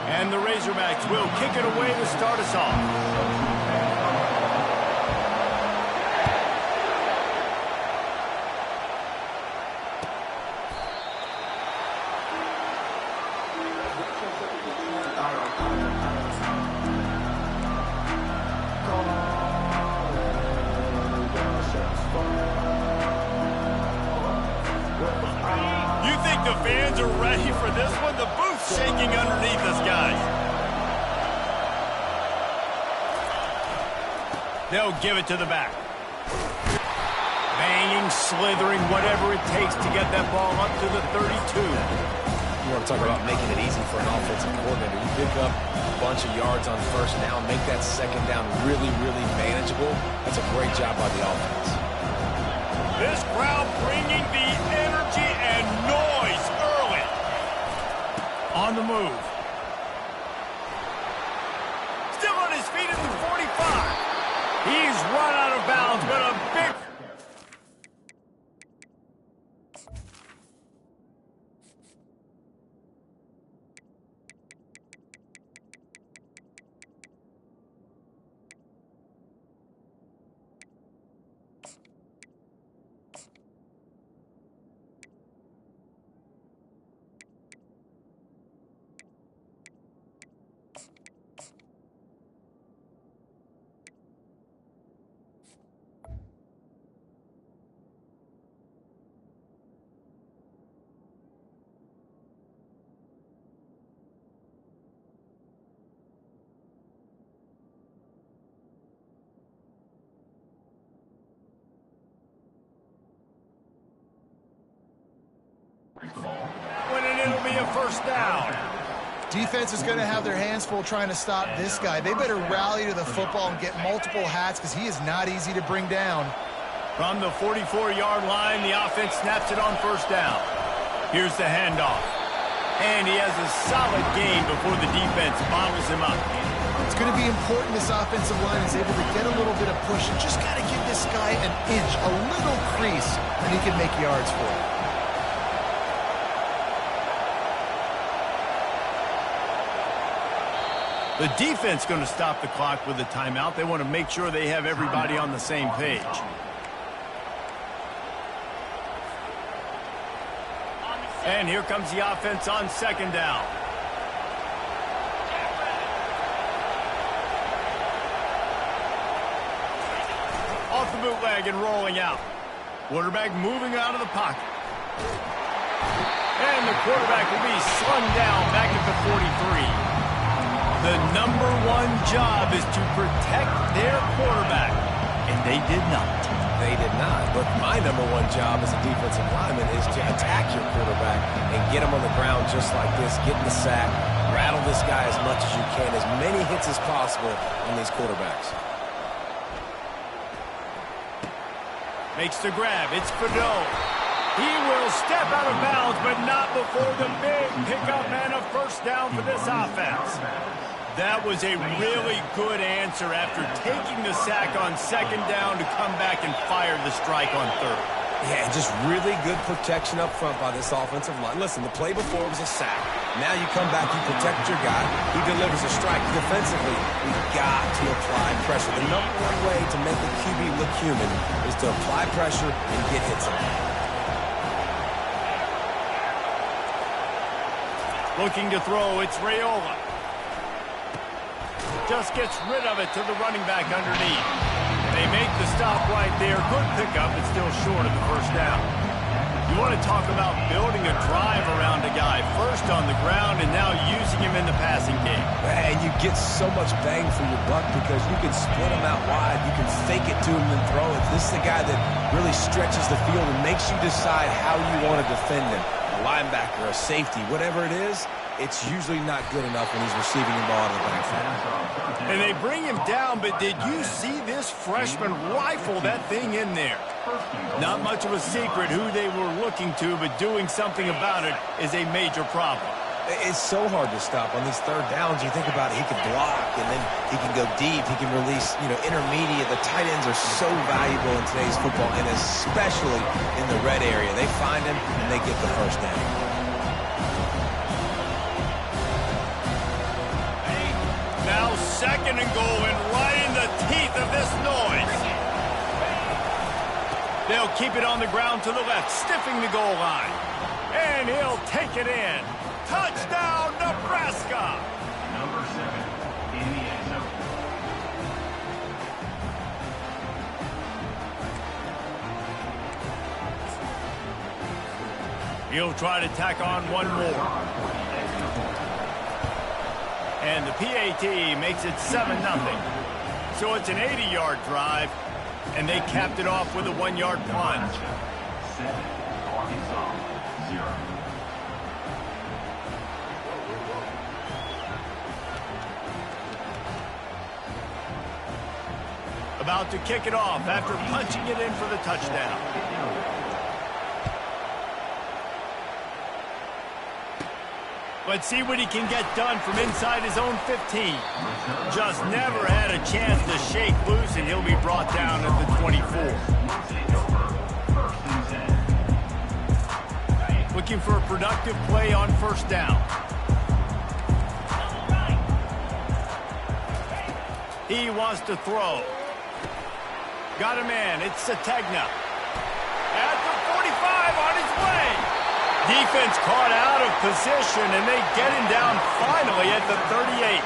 And the Razorbacks will kick it away to start us off. The fans are ready for this one. The booth's shaking underneath us, guys. They'll give it to the back. Banging, slithering, whatever it takes to get that ball up to the 32. You want to talk about making it easy for an offensive coordinator. You pick up a bunch of yards on first down, make that second down really, really manageable. That's a great job by the offense. This crowd bringing the energy and noise early. On the move. Still on his feet at the 45. He's run out of bounds, but a big... Winning, it'll be a first down. Defense is going to have their hands full trying to stop this guy. They better rally to the football and get multiple hats because he is not easy to bring down. From the 44-yard line, the offense snaps it on first down. Here's the handoff. And he has a solid gain before the defense bottles him up. It's going to be important this offensive line is able to get a little bit of push and just got to give this guy an inch, a little crease, and he can make yards for it. The defense going to stop the clock with a timeout. They want to make sure they have everybody on the same page. And here comes the offense on second down. Off the bootleg and rolling out. Quarterback moving out of the pocket. And the quarterback will be slung down back at the 43. The number one job is to protect their quarterback, and they did not. They did not, but my number one job as a defensive lineman is to attack your quarterback and get him on the ground just like this, get in the sack, rattle this guy as much as you can, as many hits as possible on these quarterbacks. Makes the grab. It's Fedot. He will step out of bounds, but not before the big pickup and a first down for this offense. That was a really good answer after taking the sack on second down to come back and fire the strike on third. Yeah, just really good protection up front by this offensive line. Listen, the play before was a sack. Now you come back, you protect your guy, he delivers a strike. Defensively, we've got to apply pressure. The number one way to make the QB look human is to apply pressure and get hits on him. Looking to throw, it's Raiola. Just gets rid of it to the running back underneath. They make the stop right there. Good pickup, but still short of the first down. You want to talk about building a drive around a guy, first on the ground and now using him in the passing game. And you get so much bang for your buck because you can split him out wide. You can fake it to him and throw it. This is the guy that really stretches the field and makes you decide how you want to defend him. A linebacker, a safety, whatever it is, it's usually not good enough when he's receiving the ball in the backfield. And they bring him down, but did you see this freshman rifle that thing in there? Not much of a secret who they were looking to, but doing something about it is a major problem. It's so hard to stop on these third downs. You think about it, he can block, and then he can go deep. He can release, intermediate. The tight ends are so valuable in today's football, and especially in the red area. They find him, and they get the first down. Now second and goal, and right in the teeth of this noise. They'll keep it on the ground to the left, stiffing the goal line. And he'll take it in. Touchdown, Nebraska! Number 7 in the end zone. He'll try to tack on one more. And the PAT makes it 7-0. So it's an 80-yard drive, and they capped it off with a 1-yard plunge. 7, Arkansas 0. About to kick it off after punching it in for the touchdown. Let's see what he can get done from inside his own 15. Just never had a chance to shake loose, and he'll be brought down at the 24. Looking for a productive play on first down. He wants to throw. Got a man. It's Sategna. At the 45 on his way. Defense caught out of position, and they get him down finally at the 38.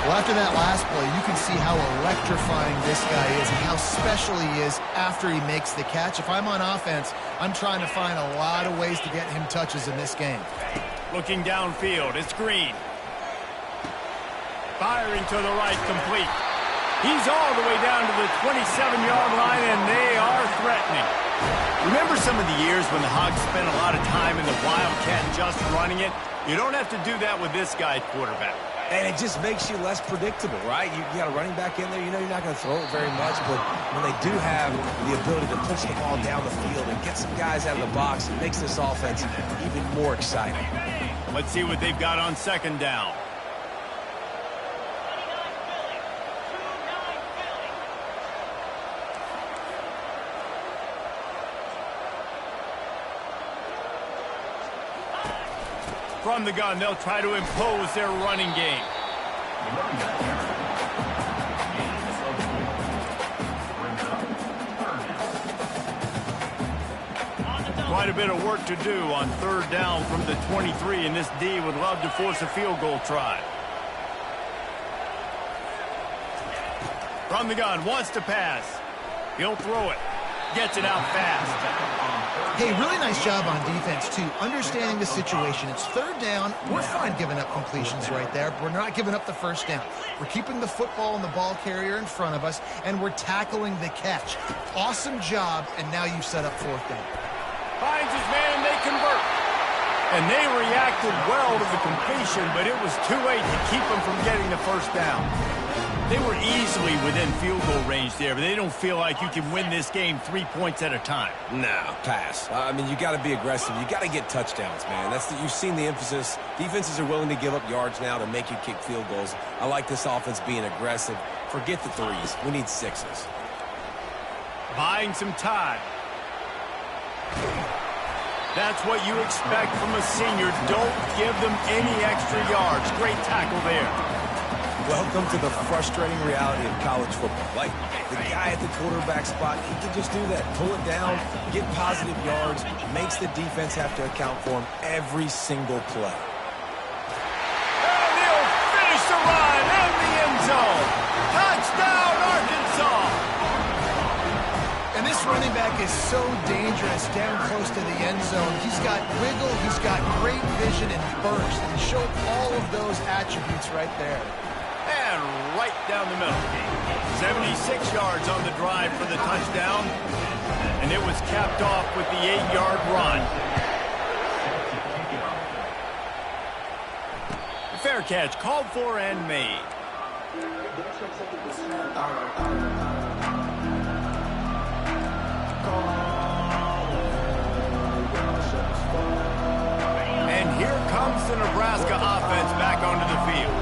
Well, after that last play, you can see how electrifying this guy is and how special he is after he makes the catch. If I'm on offense, I'm trying to find a lot of ways to get him touches in this game. Looking downfield, it's Green. Firing to the right, complete. He's all the way down to the 27-yard line, and they are threatening. Remember some of the years when the Hogs spent a lot of time in the Wildcat just running it? You don't have to do that with this guy at quarterback. And it just makes you less predictable, right? You got a running back in there. You know you're not going to throw it very much, but when they do have the ability to push the ball down the field and get some guys out of the box, it makes this offense even more exciting. Let's see what they've got on second down. From the gun, they'll try to impose their running game. Quite a bit of work to do on third down from the 23, and this D would love to force a field goal try. From the gun, wants to pass. He'll throw it. Gets it out fast. Hey, really nice job on defense, too, understanding the situation. It's third down. We're fine giving up completions right there. We're not giving up the first down. We're keeping the football and the ball carrier in front of us, and we're tackling the catch. Awesome job, and now you've set up fourth down. Finds his man, and they convert. And they reacted well to the completion, but it was too late to keep them from getting the first down. They were easily within field goal range there, but they don't feel like you can win this game 3 points at a time. No, pass. I mean, you got to be aggressive. You got to get touchdowns, man. You've seen the emphasis. Defenses are willing to give up yards now to make you kick field goals. I like this offense being aggressive. Forget the threes. We need sixes. Buying some time. That's what you expect from a senior. Don't give them any extra yards. Great tackle there. Welcome to the frustrating reality of college football. Like, the guy at the quarterback spot, he can just do that. Pull it down, get positive yards, makes the defense have to account for him every single play. And he'll finish the run in the end zone. Touchdown, Arkansas! And this running back is so dangerous down close to the end zone. He's got wiggle, he's got great vision and burst, and he showed all of those attributes right there. And right down the middle. 76 yards on the drive for the touchdown. And it was capped off with the 8-yard run. Fair catch called for and made. And here comes the Nebraska offense back onto the field.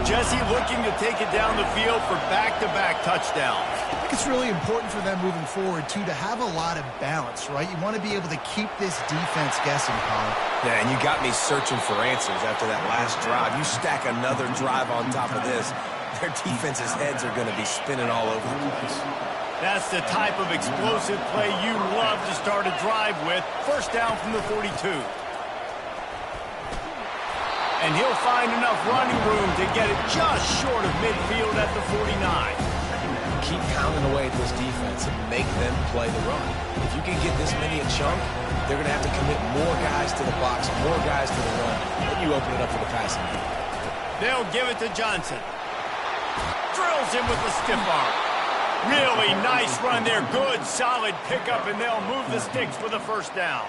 Jesse looking to take it down the field for back-to-back touchdowns. I think it's really important for them moving forward, too, to have a lot of balance, right? You want to be able to keep this defense guessing, Colin. Yeah, and you got me searching for answers after that last drive. You stack another drive on top of this, their defense's heads are going to be spinning all over the place. That's the type of explosive play you love to start a drive with. First down from the 42. And he'll find enough running room to get it just short of midfield at the 49. Keep pounding away at this defense and make them play the run. If you can get this many a chunk, they're going to have to commit more guys to the box, more guys to the run. Then you open it up for the passing game. They'll give it to Johnson. Drills him with the stiff arm. Really nice run there. Good, solid pickup, and they'll move the sticks for the first down.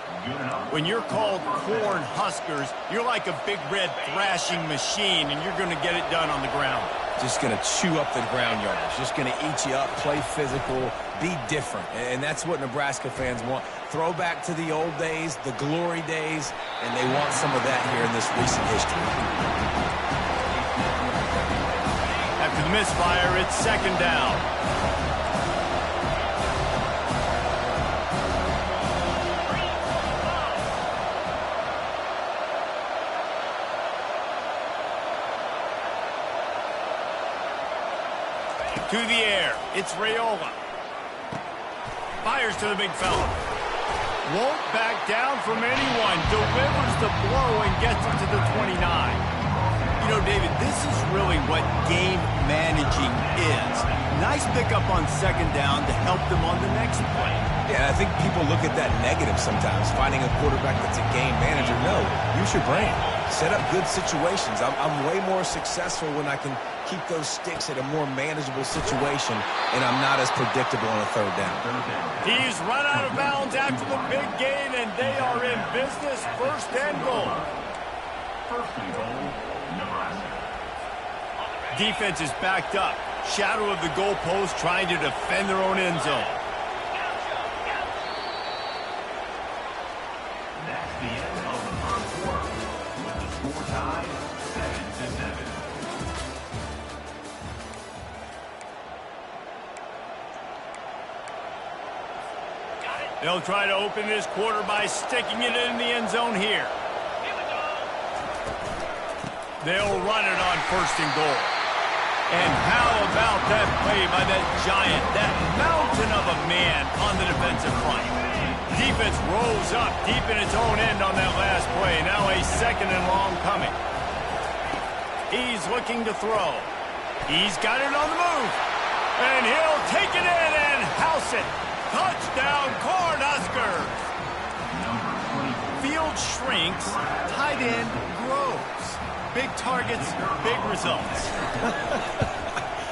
When you're called corn huskers, you're like a big red thrashing machine, and you're going to get it done on the ground. Just going to chew up the ground yardage. Just going to eat you up, play physical, be different. And that's what Nebraska fans want. Throw back to the old days, the glory days, and they want some of that here in this recent history. After the misfire, it's second down. To the air, it's Raiola. Fires to the big fella. Won't back down from anyone. Delivers the blow and gets it to the 29. You know, David, this is really what game managing is. Nice pickup on second down to help them on the next play. Yeah, I think people look at that negative sometimes, finding a quarterback that's a game manager. No, use your brain. Set up good situations. I'm way more successful when I can keep those sticks at a more manageable situation, and I'm not as predictable on a third down. He's run out of bounds after the big gain, and they are in business. First and goal. First and goal, Nebraska. Defense is backed up. Shadow of the goalpost trying to defend their own end zone. That's the end of the first quarter. With the score tied 7-7. They'll try to open this quarter by sticking it in the end zone here. They'll run it on first and goal. And how about that play by that giant, that mountain of a man on the defensive front? Defense rolls up deep in its own end on that last play. Now a second and long coming. He's looking to throw. He's got it on the move. And he'll take it in and house it. Touchdown, Cornhuskers! Field shrinks, tight end grows. Big targets, big results.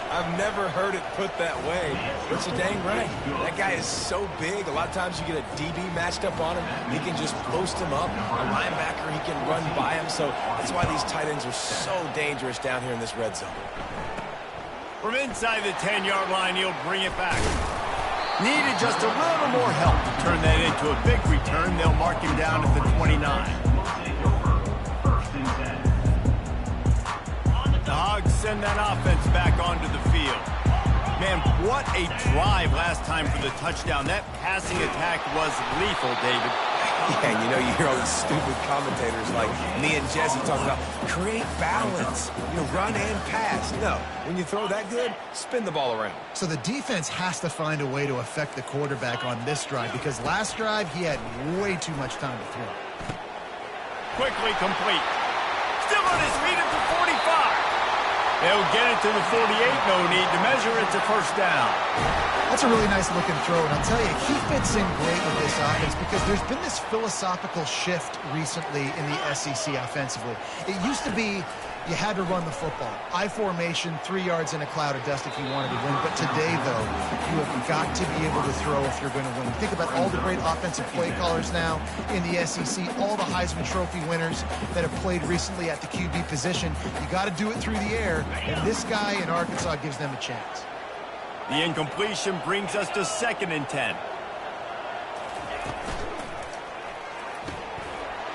I've never heard it put that way, but you're dang right. That guy is so big. A lot of times you get a DB matched up on him. He can just post him up. A linebacker, he can run by him. So that's why these tight ends are so dangerous down here in this red zone. From inside the 10-yard line, he'll bring it back. Needed just a little more help to turn that into a big return. They'll mark him down at the 29. The Hogs send that offense back onto the field. Man, what a drive last time for the touchdown. That passing attack was lethal, David. Yeah, and you know, you hear all these stupid commentators like me and Jesse talking about create balance, run and pass. No, when you throw that good, spin the ball around. So the defense has to find a way to affect the quarterback on this drive, because last drive he had way too much time to throw. Quickly complete. Still on his feet at the 45. They'll get it to the 48, no need to measure. It's a first down. That's a really nice looking throw, and I'll tell you, he fits in great with this offense because there's been this philosophical shift recently in the SEC offensively. It used to be you had to run the football. I formation, 3 yards in a cloud of dust if you wanted to win. But today, though, you have got to be able to throw if you're going to win. Think about all the great offensive play callers now in the SEC, all the Heisman Trophy winners that have played recently at the QB position. You got to do it through the air, and this guy in Arkansas gives them a chance. The incompletion brings us to 2nd and 10.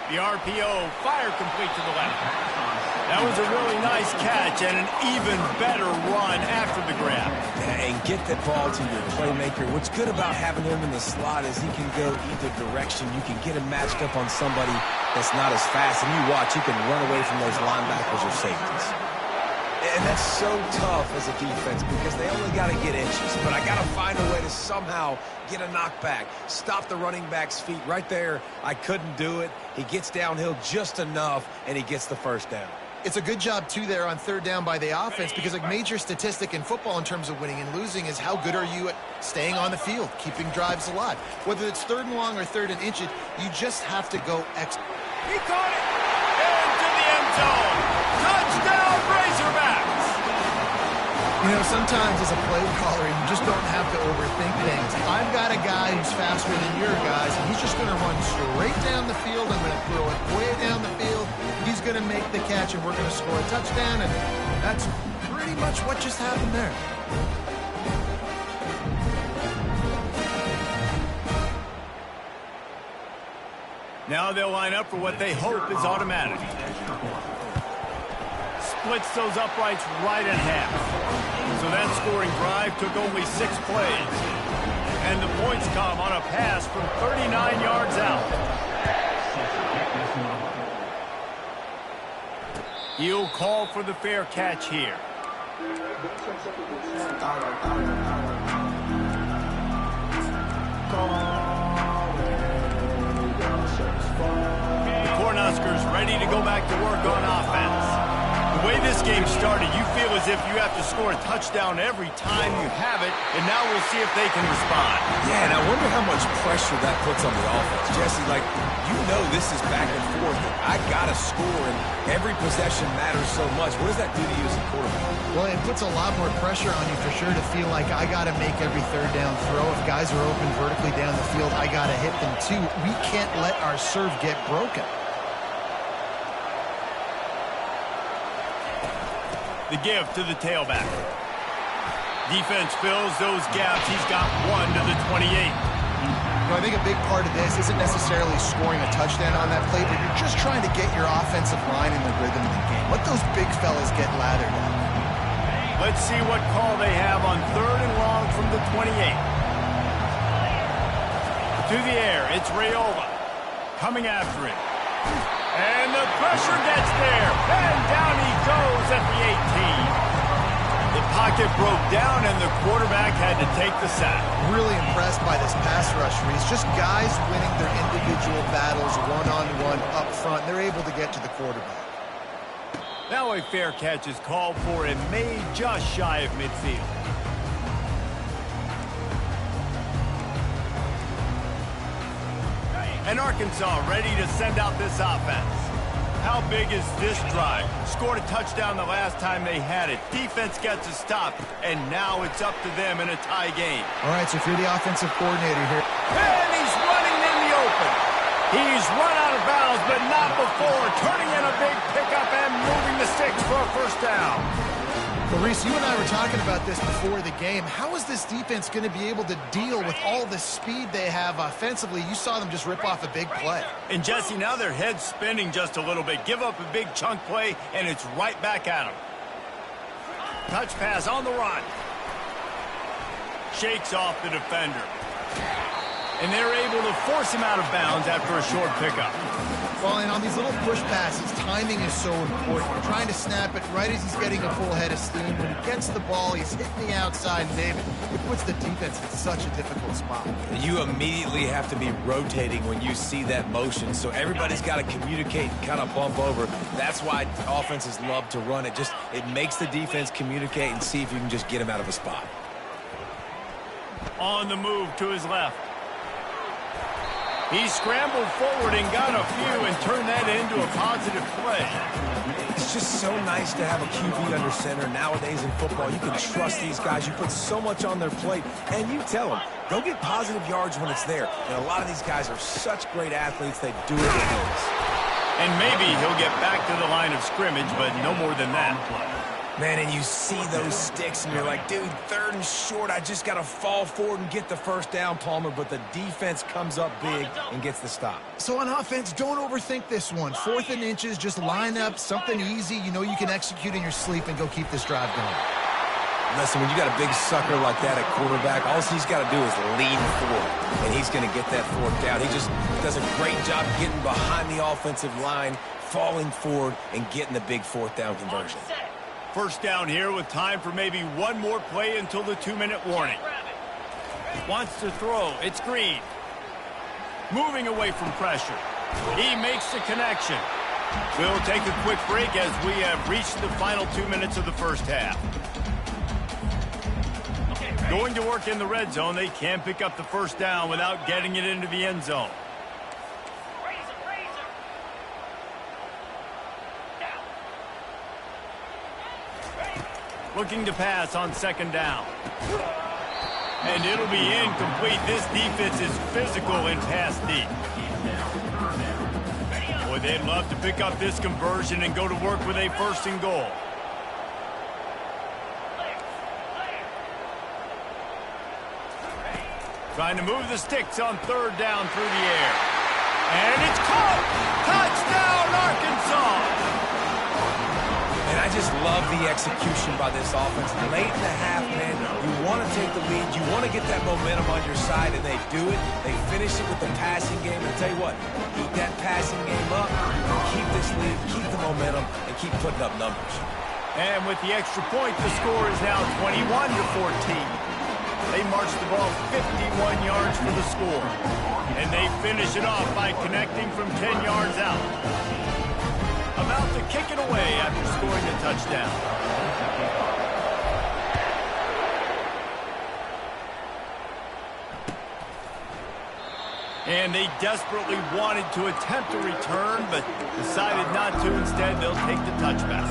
The RPO, fire complete to the left. That was a really nice catch and an even better run after the grab. Yeah, and get the ball to your playmaker. What's good about having him in the slot is he can go either direction. You can get him matched up on somebody that's not as fast, and you watch, he can run away from those linebackers or safeties. And that's so tough as a defense because they only got to get inches. But I got to find a way to somehow get a knockback, stop the running back's feet. Right there, I couldn't do it. He gets downhill just enough, and he gets the first down. It's a good job, too, there on 3rd down by the offense because a major statistic in football in terms of winning and losing is how good are you at staying on the field, keeping drives alive. Whether it's 3rd and long or 3rd and inches, you just have to go extra. He caught it into the end zone. Touchdown, Razorbacks. You know, sometimes as a play caller, you just don't have to overthink things. I've got a guy who's faster than your guys, and he's just going to run straight down the field. I'm going to throw it way down the field. He's going to make the catch, and we're going to score a touchdown, and that's pretty much what just happened there. Now they'll line up for what they hope is automatic. Splits those uprights right in half. So that scoring drive took only 6 plays. And the points come on a pass from 39 yards out. He'll call for the fair catch here. The Cornhuskers ready to go back to work on offense. The way this game started, you feel as if you have to score a touchdown every time you have it, and now we'll see if they can respond. Yeah, and I wonder how much pressure that puts on the offense. Jesse, like, you know this is back and forth. I got to score, and every possession matters so much. What does that do to you as a quarterback? Well, it puts a lot more pressure on you for sure to feel like I got to make every 3rd down throw. If guys are open vertically down the field, I got to hit them too. We can't let our serve get broken. The give to the tailback. Defense fills those gaps. He's got 1 to the 28. I think a big part of this isn't necessarily scoring a touchdown on that play, but you're just trying to get your offensive line in the rhythm of the game. Let those big fellas get lathered up. Let's see what call they have on 3rd and long from the 28. To the air, it's Raiola. Coming after it. And the pressure gets there. And down he goes at the 18. The pocket broke down, and the quarterback had to take the sack. Really impressed by this pass rush, Reese. Just guys winning their individual battles one-on-one up front. They're able to get to the quarterback. Now a fair catch is called for and made just shy of midfield. And Arkansas ready to send out this offense. How big is this drive? Scored a touchdown the last time they had it. Defense gets a stop, and now it's up to them in a tie game. All right, so if you're the offensive coordinator here. And he's running in the open. He's run out of bounds, but not before. Turning in a big pickup and moving the sticks for a first down. Well, Reese, you and I were talking about this before the game. How is this defense going to be able to deal with all the speed they have offensively? You saw them just rip off a big play. And, Jesse, now their head's spinning just a little bit. Give up a big chunk play, and it's right back at them. Touch pass on the run. Shakes off the defender. And they're able to force him out of bounds after a short pickup. Well, and on these little push passes, timing is so important. You're trying to snap it right as he's getting a full head of steam. When he gets the ball, he's hitting the outside, and David, it puts the defense in such a difficult spot. You immediately have to be rotating when you see that motion, so everybody's got to communicate and kind of bump over. That's why offenses love to run it. It makes the defense communicate and see if you can just get him out of a spot. On the move to his left. He scrambled forward and got a few and turned that into a positive play. It's just so nice to have a QB under center. Nowadays in football, you can trust these guys. You put so much on their plate, and you tell them, go get positive yards when it's there. And a lot of these guys are such great athletes, they do it with ease. And maybe he'll get back to the line of scrimmage, but no more than that. Man, and you see those sticks, and you're like, dude, 3rd and short, I just got to fall forward and get the first down, Palmer, but the defense comes up big and gets the stop. So on offense, don't overthink this one. 4th and inches, just line up, something easy you know you can execute in your sleep and go keep this drive going. Listen, when you got a big sucker like that at quarterback, all he's got to do is lean forward, and he's going to get that 4th down. He just does a great job getting behind the offensive line, falling forward, and getting the big 4th down conversion. First down here with time for maybe one more play until the 2-minute warning. Wants to throw. It's Green. Moving away from pressure. He makes the connection. We'll take a quick break as we have reached the final 2 minutes of the first half. Going to work in the red zone. They can't pick up the first down without getting it into the end zone. Looking to pass on 2nd down. And it'll be incomplete. This defense is physical and pass deep. Boy, they'd love to pick up this conversion and go to work with a 1st and goal. Trying to move the sticks on 3rd down through the air. And it's caught! Touchdown, Arkansas! And I just love the execution by this offense. Late in the half, man, you want to take the lead. You want to get that momentum on your side, and they do it. They finish it with the passing game. And tell you what, keep that passing game up, keep this lead, keep the momentum, and keep putting up numbers. And with the extra point, the score is now 21-14. They march the ball 51 yards for the score. And they finish it off by connecting from 10 yards out. About to kick it away after scoring a touchdown. And they desperately wanted to attempt a return, but decided not to. Instead, they'll take the touchback.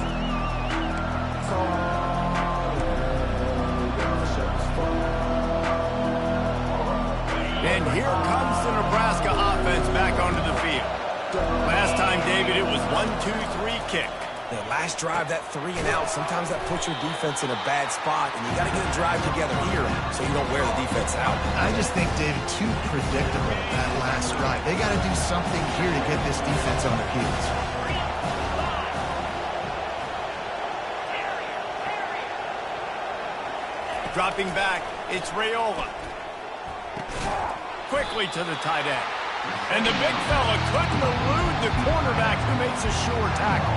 And here comes the Nebraska offense back onto the field. Last time, David, it was 1-2-3 kick. The last drive, that 3 and out, sometimes that puts your defense in a bad spot, and you got to get a drive together here so you don't wear the defense out. I just think, David, too predictable, that last drive. They got to do something here to get this defense on their heels. Dropping back, it's Raiola. Quickly to the tight end. And the big fella couldn't elude the cornerback who makes a sure tackle.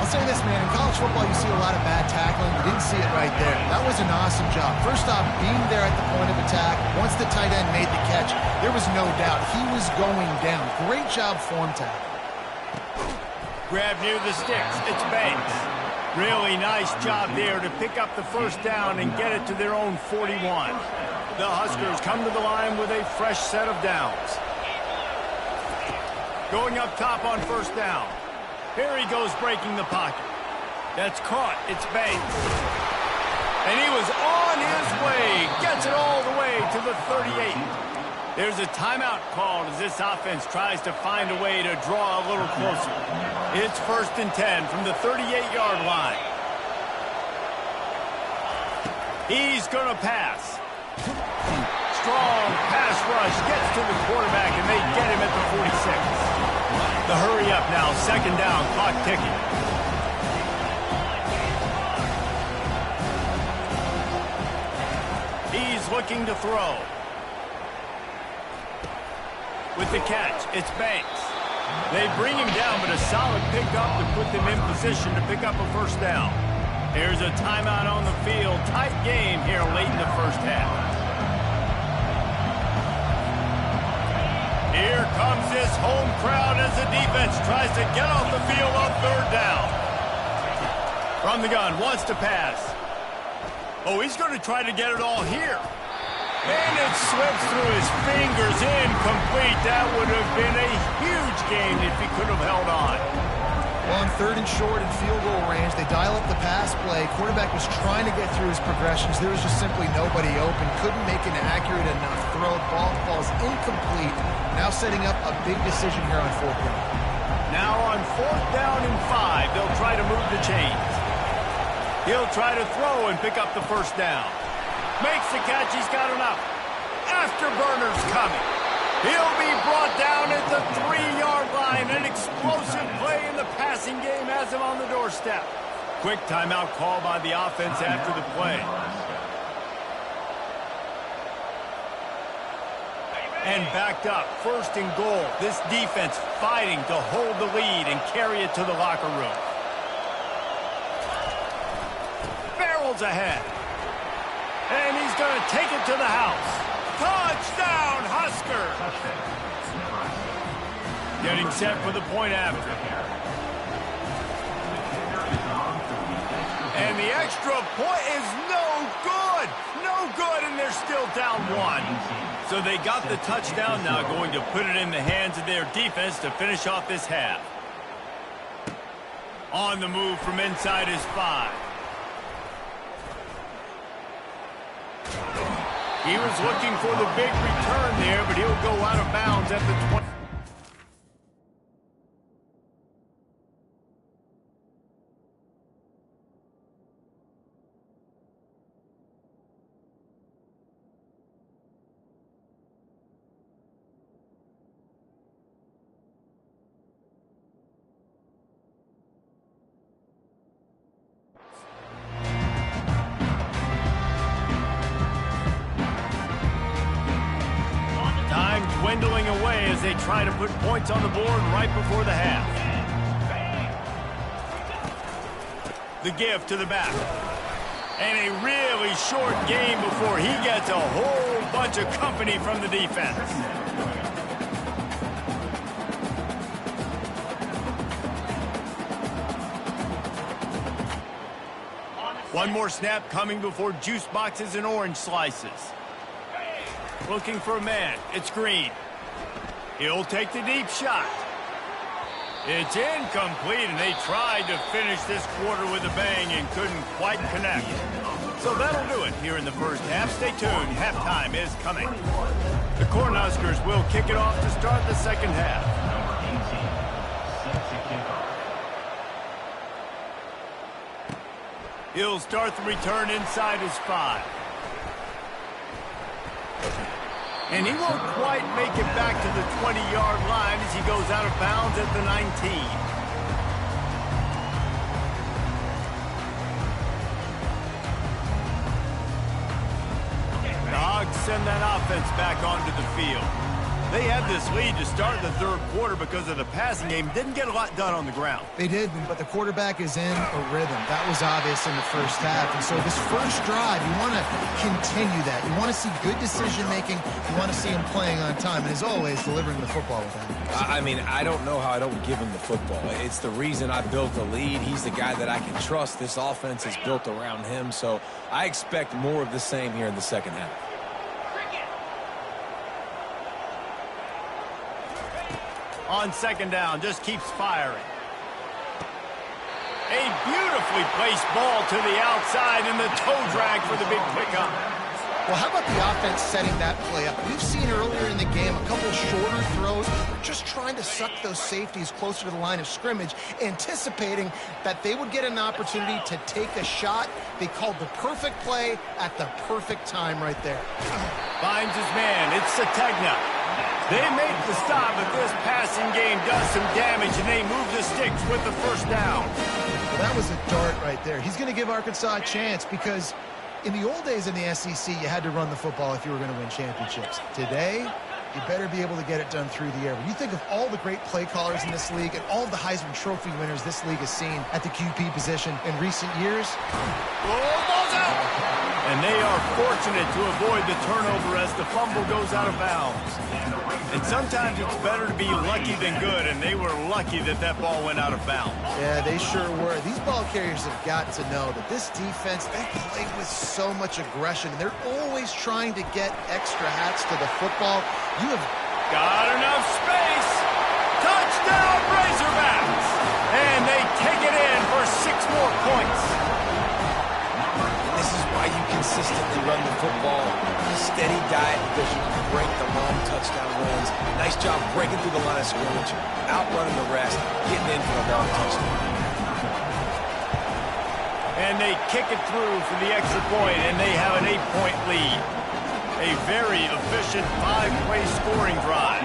I'll say this, man. In college football, you see a lot of bad tackling. You didn't see it right there. That was an awesome job. First off, being there at the point of attack. Once the tight end made the catch, there was no doubt he was going down. Great job form tackle. Grab near the sticks. It's Banks. Really nice job there to pick up the first down and get it to their own 41. The Huskers come to the line with a fresh set of downs. Going up top on first down. Here he goes breaking the pocket. That's caught. It's Banks. And he was on his way. Gets it all the way to the 38. There's a timeout called as this offense tries to find a way to draw a little closer. It's 1st and 10 from the 38-yard line. He's going to pass. Strong pass rush gets to the quarterback, and they get him at the 46. The hurry up now, 2nd down, clock ticking. He's looking to throw. With the catch, it's Banks. They bring him down, but a solid pickup to put them in position to pick up a first down. Here's a timeout on the field. Tight game here late in the first half. Here comes this home crowd as the defense tries to get off the field on third down. From the gun, wants to pass. Oh, he's going to try to get it all here. And it slips through his fingers, incomplete. That would have been a huge gain if he could have held on. Well, on third and short and field goal range, they dial up the pass play. Quarterback was trying to get through his progressions. There was just simply nobody open. Couldn't make an accurate enough throw. Ball falls incomplete. Now setting up a big decision here on fourth down. Now on fourth down and 5, they'll try to move the chains. He'll try to throw and pick up the first down. Makes the catch, he's got enough. Afterburner's coming. He'll be brought down at the 3-yard line. An explosive play in the passing game has him on the doorstep. Quick timeout call by the offense after the play. And backed up, first and goal. This defense fighting to hold the lead and carry it to the locker room. Barrels ahead. And he's going to take it to the house. Touchdown, Husker! Getting set for the point after. And the extra point is no good. No good, and they're still down 1. So they got the touchdown, now going to put it in the hands of their defense to finish off this half. On the move from inside his 5. He was looking for the big return there, but he'll go out of bounds at the 20. Dwindling away as they try to put points on the board right before the half. The give to the back. And a really short game before he gets a whole bunch of company from the defense. One more snap coming before juice boxes and orange slices. Looking for a man. It's Green. He'll take the deep shot. It's incomplete, and they tried to finish this quarter with a bang and couldn't quite connect. So that'll do it here in the first half. Stay tuned. Halftime is coming. The Cornhuskers will kick it off to start the second half. He'll start the return inside his 5. And he won't quite make it back to the 20-yard line as he goes out of bounds at the 19. The Hogs send that offense back onto the field. They had this lead to start the third quarter because of the passing game. Didn't get a lot done on the ground. They did, but the quarterback is in a rhythm. That was obvious in the first half. And so this first drive, you want to continue that. You want to see good decision-making. You want to see him playing on time. And as always, delivering the football with that. I mean, I don't know how I don't give him the football. It's the reason I built the lead. He's the guy that I can trust. This offense is built around him. So I expect more of the same here in the second half. On second down, just keeps firing. A beautifully placed ball to the outside and the toe drag for the big pickup. Well, how about the offense setting that play up? We've seen earlier in the game a couple shorter throws. They're just trying to suck those safeties closer to the line of scrimmage, anticipating that they would get an opportunity to take a shot. They called the perfect play at the perfect time right there. Finds his man. It's Sategna. They make the stop, but this passing game does some damage, and they move the sticks with the first down. Well, that was a dart right there. He's going to give Arkansas a chance because in the old days in the SEC, you had to run the football if you were going to win championships. Today, you better be able to get it done through the air. When you think of all the great play callers in this league and all the Heisman Trophy winners this league has seen at the QB position in recent years. Oh, ball's out! And they are fortunate to avoid the turnover as the fumble goes out of bounds. And sometimes it's better to be lucky than good, and they were lucky that that ball went out of bounds. Yeah, they sure were. These ball carriers have got to know that this defense, they play with so much aggression. They're always trying to get extra hats to the football. You have got enough space. Touchdown, Razorbacks! And they take it in for 6 more points. This is why you consistently run the football. Steady diet because you can break the long touchdown runs. Nice job breaking through the line of scrimmage, outrunning the rest, getting in for a long touchdown. And they kick it through for the extra point, and they have an 8-point lead. A very efficient 5-play scoring drive.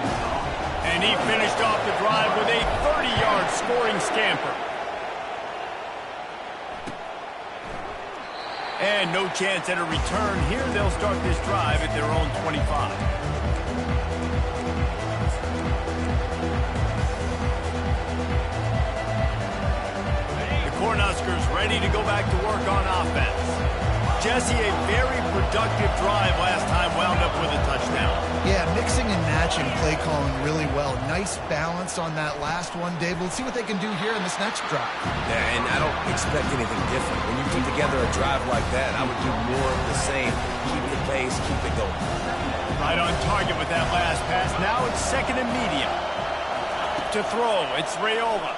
And he finished off the drive with a 30-yard scoring scamper. And no chance at a return here. They'll start this drive at their own 25. The Cornhuskers ready to go back to work on offense. Jesse, a very productive drive last time wound up with a touchdown. Yeah, mixing and matching play calling really well. Nice balance on that last one, Dave. We'll see what they can do here in this next drive. Yeah, and I don't expect anything different. When you put together a drive like that, I would do more of the same. Keep the pace, keep it going. Right on target with that last pass. Now it's 2nd and medium. To throw, it's Raiola.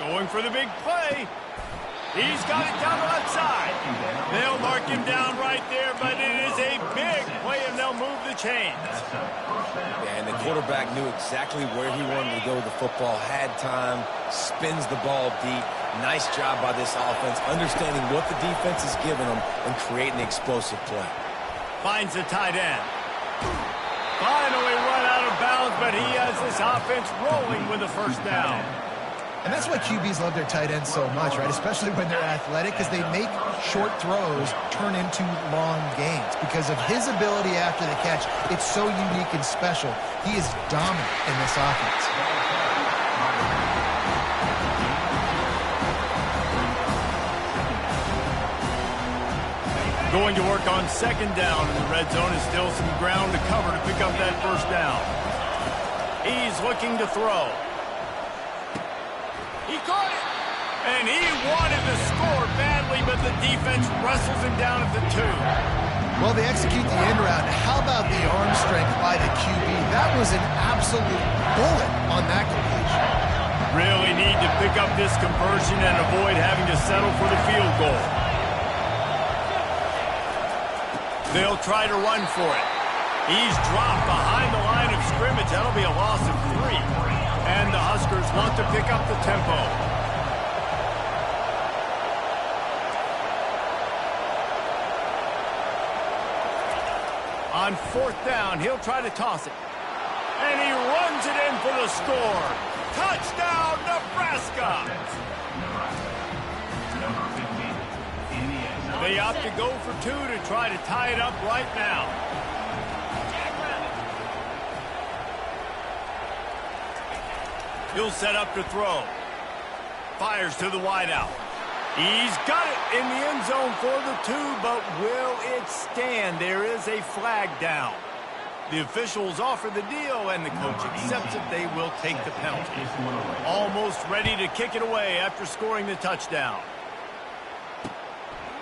Going for the big play. He's got it down the left side. They'll mark him down right there, but it is a big play, and they'll move the chains. Yeah, and the quarterback knew exactly where he wanted to go with the football, had time, spins the ball deep. Nice job by this offense, understanding what the defense is giving them and creating the explosive play. Finds the tight end. Finally run out of bounds, but he has this offense rolling with a first down. And that's why QBs love their tight ends so much, right? Especially when they're athletic, because they make short throws turn into long gains. Because of his ability after the catch, it's so unique and special. He is dominant in this offense. Going to work on 2nd down in the red zone. Is still some ground to cover to pick up that first down. He's looking to throw. He caught it, and he wanted to score badly, but the defense wrestles him down at the 2. Well, they execute the end route. How about the arm strength by the QB? That was an absolute bullet on that completion. Really need to pick up this conversion and avoid having to settle for the field goal. They'll try to run for it. He's dropped behind the line of scrimmage. That'll be a loss of 3. And the Huskers want to pick up the tempo. On 4th down, he'll try to toss it. And he runs it in for the score. Touchdown, Nebraska! They opt to go for 2 to try to tie it up right now. He'll set up to throw. Fires to the wideout. He's got it in the end zone for the 2, but will it stand? There is a flag down. The officials offer the deal, and the coach accepts it. They will take the penalty. Almost ready to kick it away after scoring the touchdown.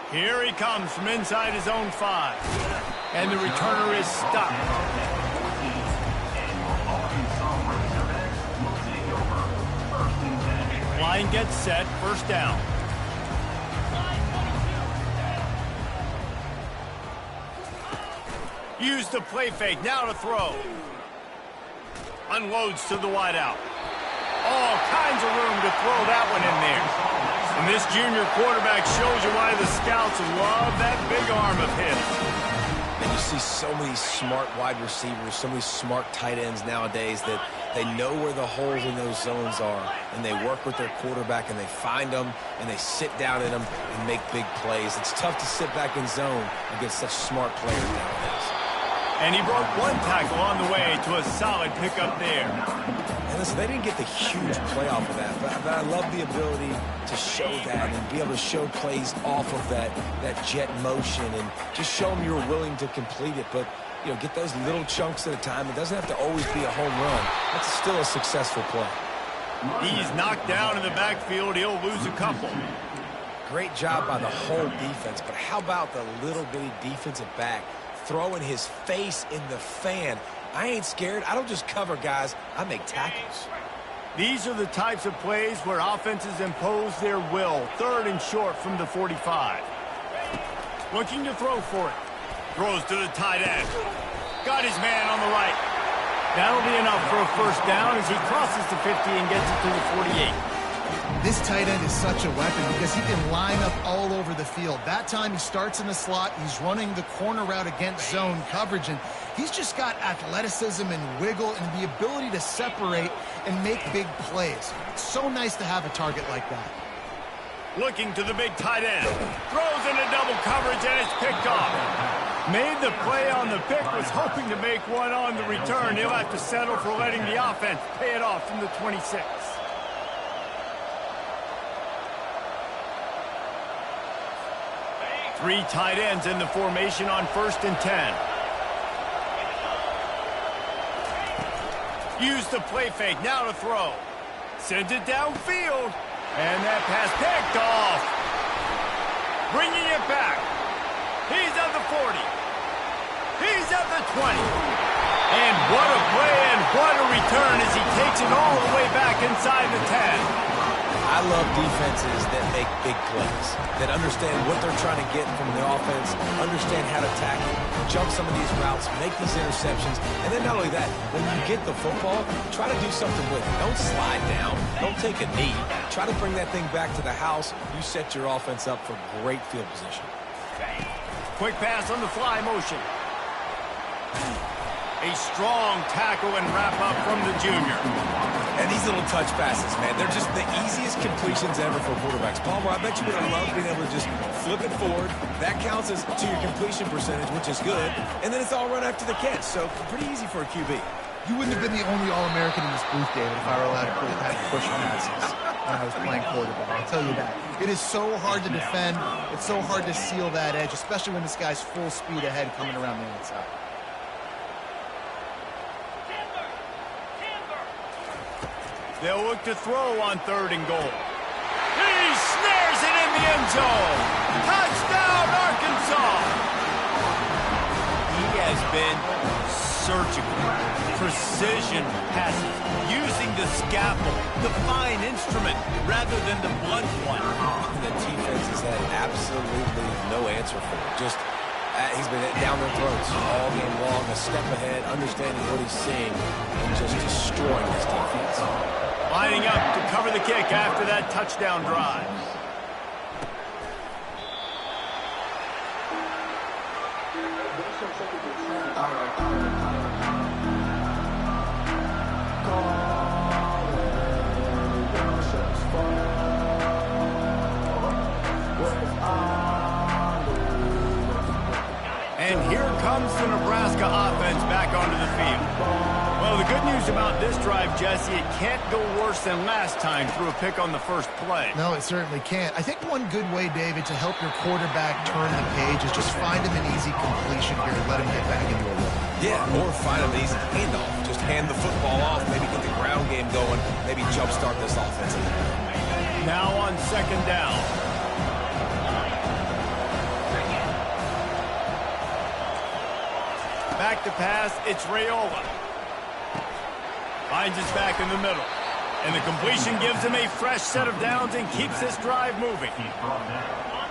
Here he comes from inside his own 5. And the returner is stopped. Line gets set, first down. Use the play fake, now to throw. Unloads to the wideout. All kinds of room to throw that one in there. And this junior quarterback shows you why the scouts love that big arm of his. And you see so many smart wide receivers, so many smart tight ends nowadays that they know where the holes in those zones are, and they work with their quarterback, and they find them, and they sit down in them and make big plays. It's tough to sit back in zone against such smart players nowadays. And he broke one tackle on the way to a solid pickup there. And listen, they didn't get the huge play off of that, but I love the ability to show that and be able to show plays off of that jet motion and just show them you're willing to complete it. But, you know, get those little chunks at a time. It doesn't have to always be a home run. That's still a successful play. He's knocked down in the backfield. He'll lose a couple. Great job by the whole defense, but how about the little bitty defensive back throwing his face in the fan? I ain't scared. I don't just cover guys. I make tackles. These are the types of plays where offenses impose their will. 3rd and short from the 45. Looking to throw for it. Throws to the tight end. Got his man on the right. That'll be enough for a first down as he crosses the 50 and gets it to the 48. This tight end is such a weapon because he can line up all over the field. That time he starts in the slot. He's running the corner route against zone coverage, and he's just got athleticism and wiggle and the ability to separate and make big plays. It's so nice to have a target like that. Looking to the big tight end. Throws into double coverage, and it's picked off. Made the play on the pick, was hoping to make one on the return. He'll have to settle for letting the offense pay it off from the 26. Three tight ends in the formation on 1st and 10. Use the play fake, now to throw. Sends it downfield. And that pass picked off. Bringing it back. He's at the 40. He's at the 20. And what a play and what a return as he takes it all the way back inside the 10. I love defenses that make big plays, that understand what they're trying to get from the offense, understand how to tackle, jump some of these routes, make these interceptions, and then not only that, when you get the football, try to do something with it. Don't slide down. Don't take a knee. Try to bring that thing back to the house. You set your offense up for great field position. Quick pass on the fly motion. A strong tackle and wrap up from the junior. And these little touch passes, man, they're just the easiest completions ever for quarterbacks. Palmer, I bet you would have loved being able to just flip it forward. That counts as to your completion percentage, which is good. And then it's all run after the catch, so pretty easy for a QB. You wouldn't have been the only All-American in this booth, David, if I were allowed to have push passes when I was playing quarterback. I'll tell you that. It is so hard to defend. It's so hard to seal that edge, especially when this guy's full speed ahead coming around the outside. They'll look to throw on 3rd and goal. He snares it in the end zone. Touchdown, Arkansas. He has been surgical, precision passes, using the scalpel, the fine instrument, rather than the blunt one. The defense has had absolutely no answer for it. Just he's been down their throats all game long, a step ahead, understanding what he's seeing, and just destroying his defense. Lining up to cover the kick after that touchdown drive. And here comes the Nebraska offense back onto the field. Well, the good news about this drive, Jesse, it can't go worse than last time through a pick on the first play. No, it certainly can't. I think one good way, David, to help your quarterback turn the page is just find him an easy completion here and let him get back into a rhythm. Yeah, or find him an easy handoff. Just hand the football off, maybe get the ground game going, maybe jumpstart this offense. Now on 2nd down. Back to pass, it's Raiola. Finds his back in the middle. And the completion gives him a fresh set of downs and keeps this drive moving.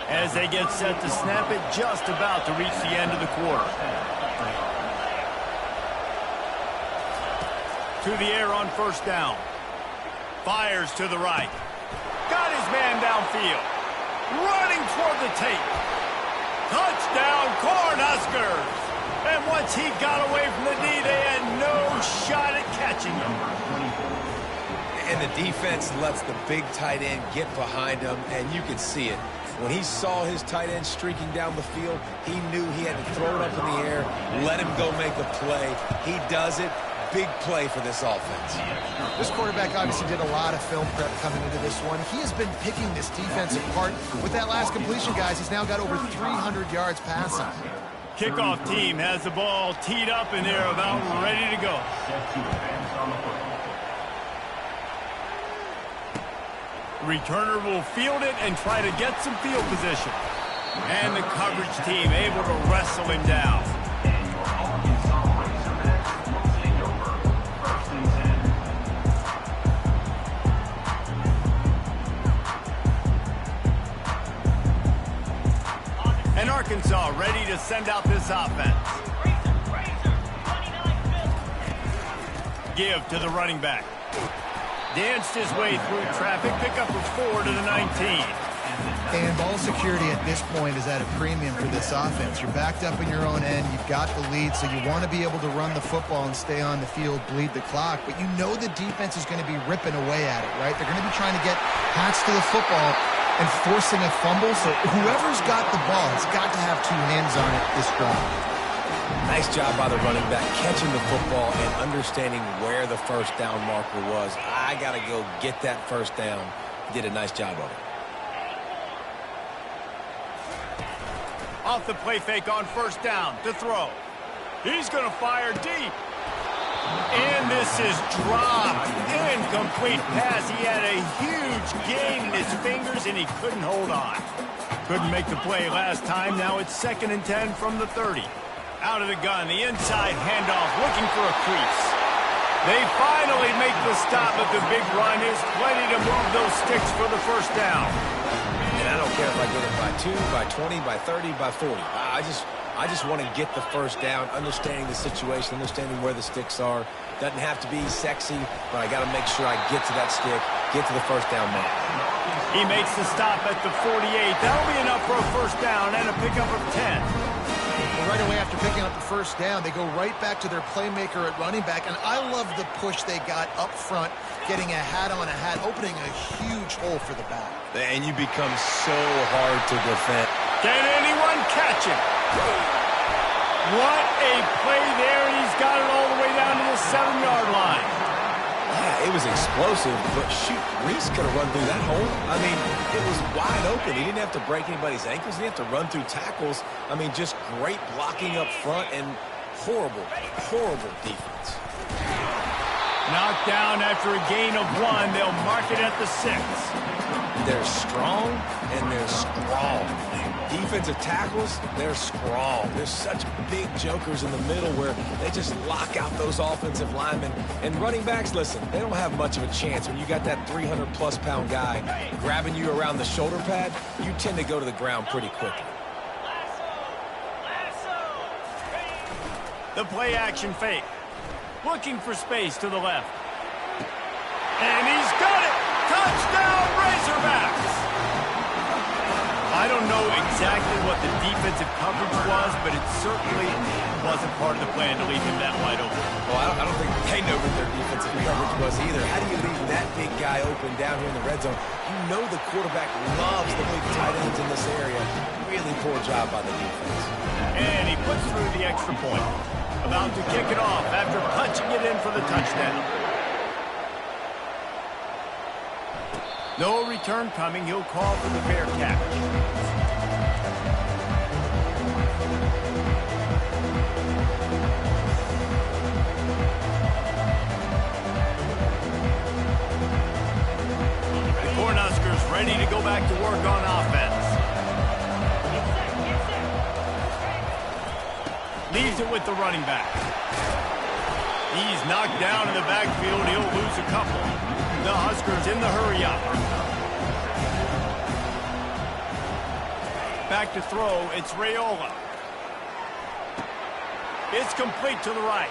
As they get set to snap it, just about to reach the end of the quarter. To the air on 1st down. Fires to the right. Got his man downfield. Running toward the tape. Touchdown, Cornhuskers! And once he got away from the D, they had no shot at catching him. And the defense lets the big tight end get behind him, and you can see it. When he saw his tight end streaking down the field, he knew he had to throw it up in the air, let him go make a play. He does it. Big play for this offense. This quarterback obviously did a lot of film prep coming into this one. He has been picking this defense apart. With that last completion, guys, he's now got over 300 yards passing. Kickoff team has the ball teed up, and they're about ready to go. Returner will field it and try to get some field position. And the coverage team able to wrestle him down. And Arkansas ready to send out this offense. Give to the running back. Danced his way through traffic. Pick up a 4 to the 19. And ball security at this point is at a premium for this offense. You're backed up in your own end. You've got the lead, so you want to be able to run the football and stay on the field, bleed the clock. But you know the defense is going to be ripping away at it, right? They're going to be trying to get hats to the football and forcing a fumble. So whoever's got the ball has got to have two hands on it this drive. Nice job by the running back, catching the football and understanding where the first down marker was. I got to go get that first down. He did a nice job of it. Off the play fake on first down to throw. He's going to fire deep. And this is dropped. Incomplete pass. He had a huge gain in his fingers, and he couldn't hold on. Couldn't make the play last time. Now it's 2nd and 10 from the 30. Out of the gun, the inside handoff, looking for a crease. They finally make the stop, but the big run is plenty to move those sticks for the first down. And I don't care if I get it by 2, by 20, by 30, by 40. I just want to get the first down, understanding the situation, understanding where the sticks are. Doesn't have to be sexy, but I got to make sure I get to that stick, get to the first down mark. He makes the stop at the 48. That'll be enough for a first down and a pickup of 10. Well, right away after picking up the first down, they go right back to their playmaker at running back. And I love the push they got up front, getting a hat on a hat, opening a huge hole for the back. And you become so hard to defend. Can anyone catch him? What a play there. He's got it all the way down to the 7-yard line. Yeah, it was explosive, but shoot, Reese could have run through that hole. I mean, it was wide open. He didn't have to break anybody's ankles. He didn't have to run through tackles. I mean, just great blocking up front and horrible, horrible defense. Knocked down after a gain of 1. They'll mark it at the 6. They're strong and they're strong. Defensive tackles, they're strong. There's such big jokers in the middle where they just lock out those offensive linemen. And running backs, listen, they don't have much of a chance. When you got that 300-plus pound guy grabbing you around the shoulder pad, you tend to go to the ground pretty quickly. The play action fake. Looking for space to the left. And he's got it! Touchdown, Razorbacks! I don't know exactly what the defensive coverage was, but it certainly wasn't part of the plan to leave him that wide open. Well, I don't think they know what their defensive coverage was either. How do you leave that big guy open down here in the red zone? You know the quarterback loves the big tight ends in this area. Really poor job by the defense. And he puts through the extra point. About to kick it off after punching it in for the touchdown. No return coming. He'll call for the fair catch. The Cornhuskers ready to go back to work on offense. Leaves it with the running back. He's knocked down in the backfield. He'll lose a couple. The Huskers in the hurry-up. Back to throw. It's Raiola. It's complete to the right.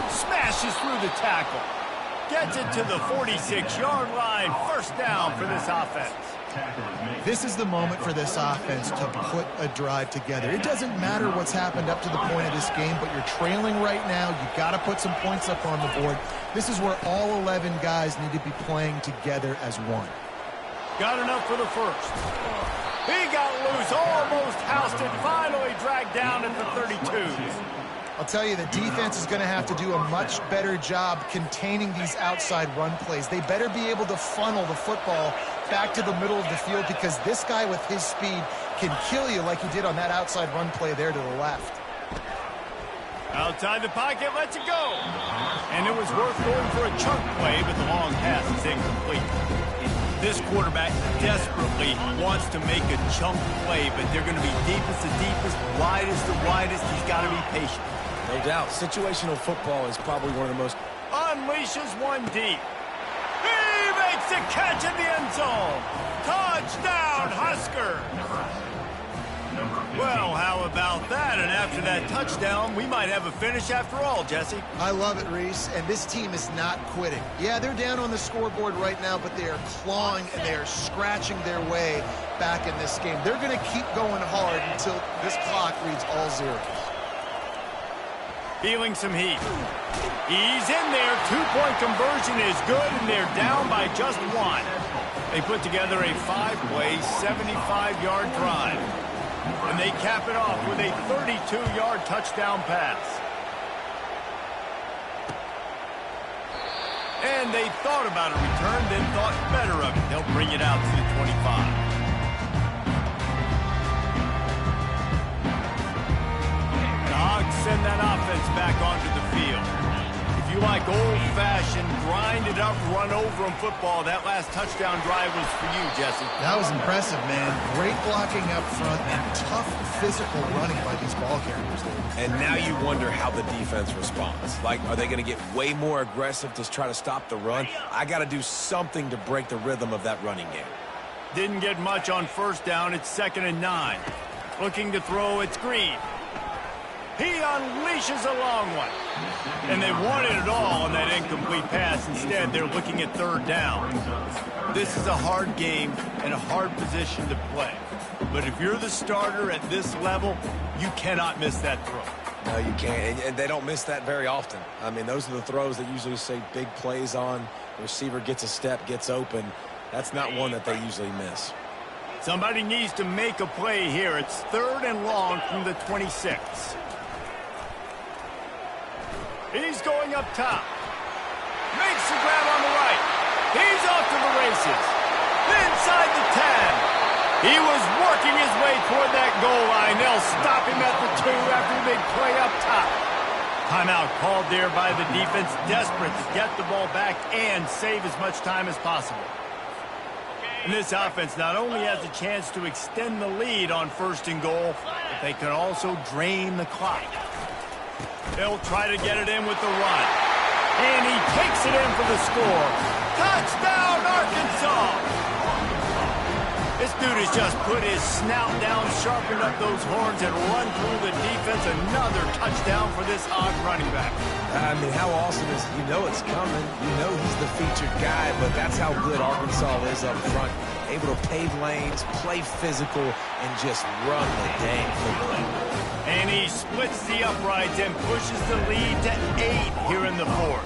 Smashes through the tackle. Gets it to the 46-yard line. First down for this offense. This is the moment for this offense to put a drive together. It doesn't matter what's happened up to the point of this game, but you're trailing right now. You've got to put some points up on the board. This is where all 11 guys need to be playing together as one. Got enough for the first. He got loose, almost housed it, finally dragged down at the 32. I'll tell you, the defense is going to have to do a much better job containing these outside run plays. They better be able to funnel the football back to the middle of the field, because this guy with his speed can kill you like he did on that outside run play there to the left. Outside the pocket, lets it go. And it was worth going for a chunk play, but the long pass is incomplete. This quarterback desperately wants to make a chunk play, but they're going to be deepest to deepest, widest to widest. He's got to be patient. No doubt. Situational football is probably one of the most... Unleashes one deep. He makes the catch in the end zone. Touchdown, Husker. Well, how about that? And after that touchdown, we might have a finish after all, Jesse. I love it, Reese, and this team is not quitting. Yeah, they're down on the scoreboard right now, but they are clawing and they are scratching their way back in this game. They're going to keep going hard until this clock reads all zeros. Feeling some heat. He's in there. Two-point conversion is good, and they're down by just one. They put together a 5-play, 75-yard drive. And they cap it off with a 32-yard touchdown pass. And they thought about a return, then thought better of it. They'll bring it out to the 25. The Hogs send that offense back onto the field. If you like old-fashioned, grind-it-up, run-over-'em football, that last touchdown drive was for you, Jesse. That was impressive, man. Great blocking up front and tough physical running by these ball carriers there. And now you wonder how the defense responds. Like, are they going to get way more aggressive to try to stop the run? I got to do something to break the rhythm of that running game. Didn't get much on first down. It's 2nd and 9. Looking to throw, it's Green. He unleashes a long one. And they wanted it all on that incomplete pass. Instead, they're looking at 3rd down. This is a hard game and a hard position to play. But if you're the starter at this level, you cannot miss that throw. No, you can't. And they don't miss that very often. I mean, those are the throws that usually say big plays on. The receiver gets a step, gets open. That's not one that they usually miss. Somebody needs to make a play here. It's 3rd and long from the 26. He's going up top. Makes the grab on the right. He's off to the races. Inside the 10. He was working his way toward that goal line. They'll stop him at the 2 after a big play up top. Timeout called there by the defense, desperate to get the ball back and save as much time as possible. And this offense not only has a chance to extend the lead on 1st and goal, but they can also drain the clock. They'll try to get it in with the run. And he takes it in for the score. Touchdown, Arkansas! This dude has just put his snout down, sharpened up those horns, and run through the defense. Another touchdown for this Hog running back. I mean, how awesome is it? You know it's coming. You know he's the featured guy, but that's how good Arkansas is up front. Able to pave lanes, play physical, and just run the dang football. And he splits the uprights and pushes the lead to 8 here in the 4th.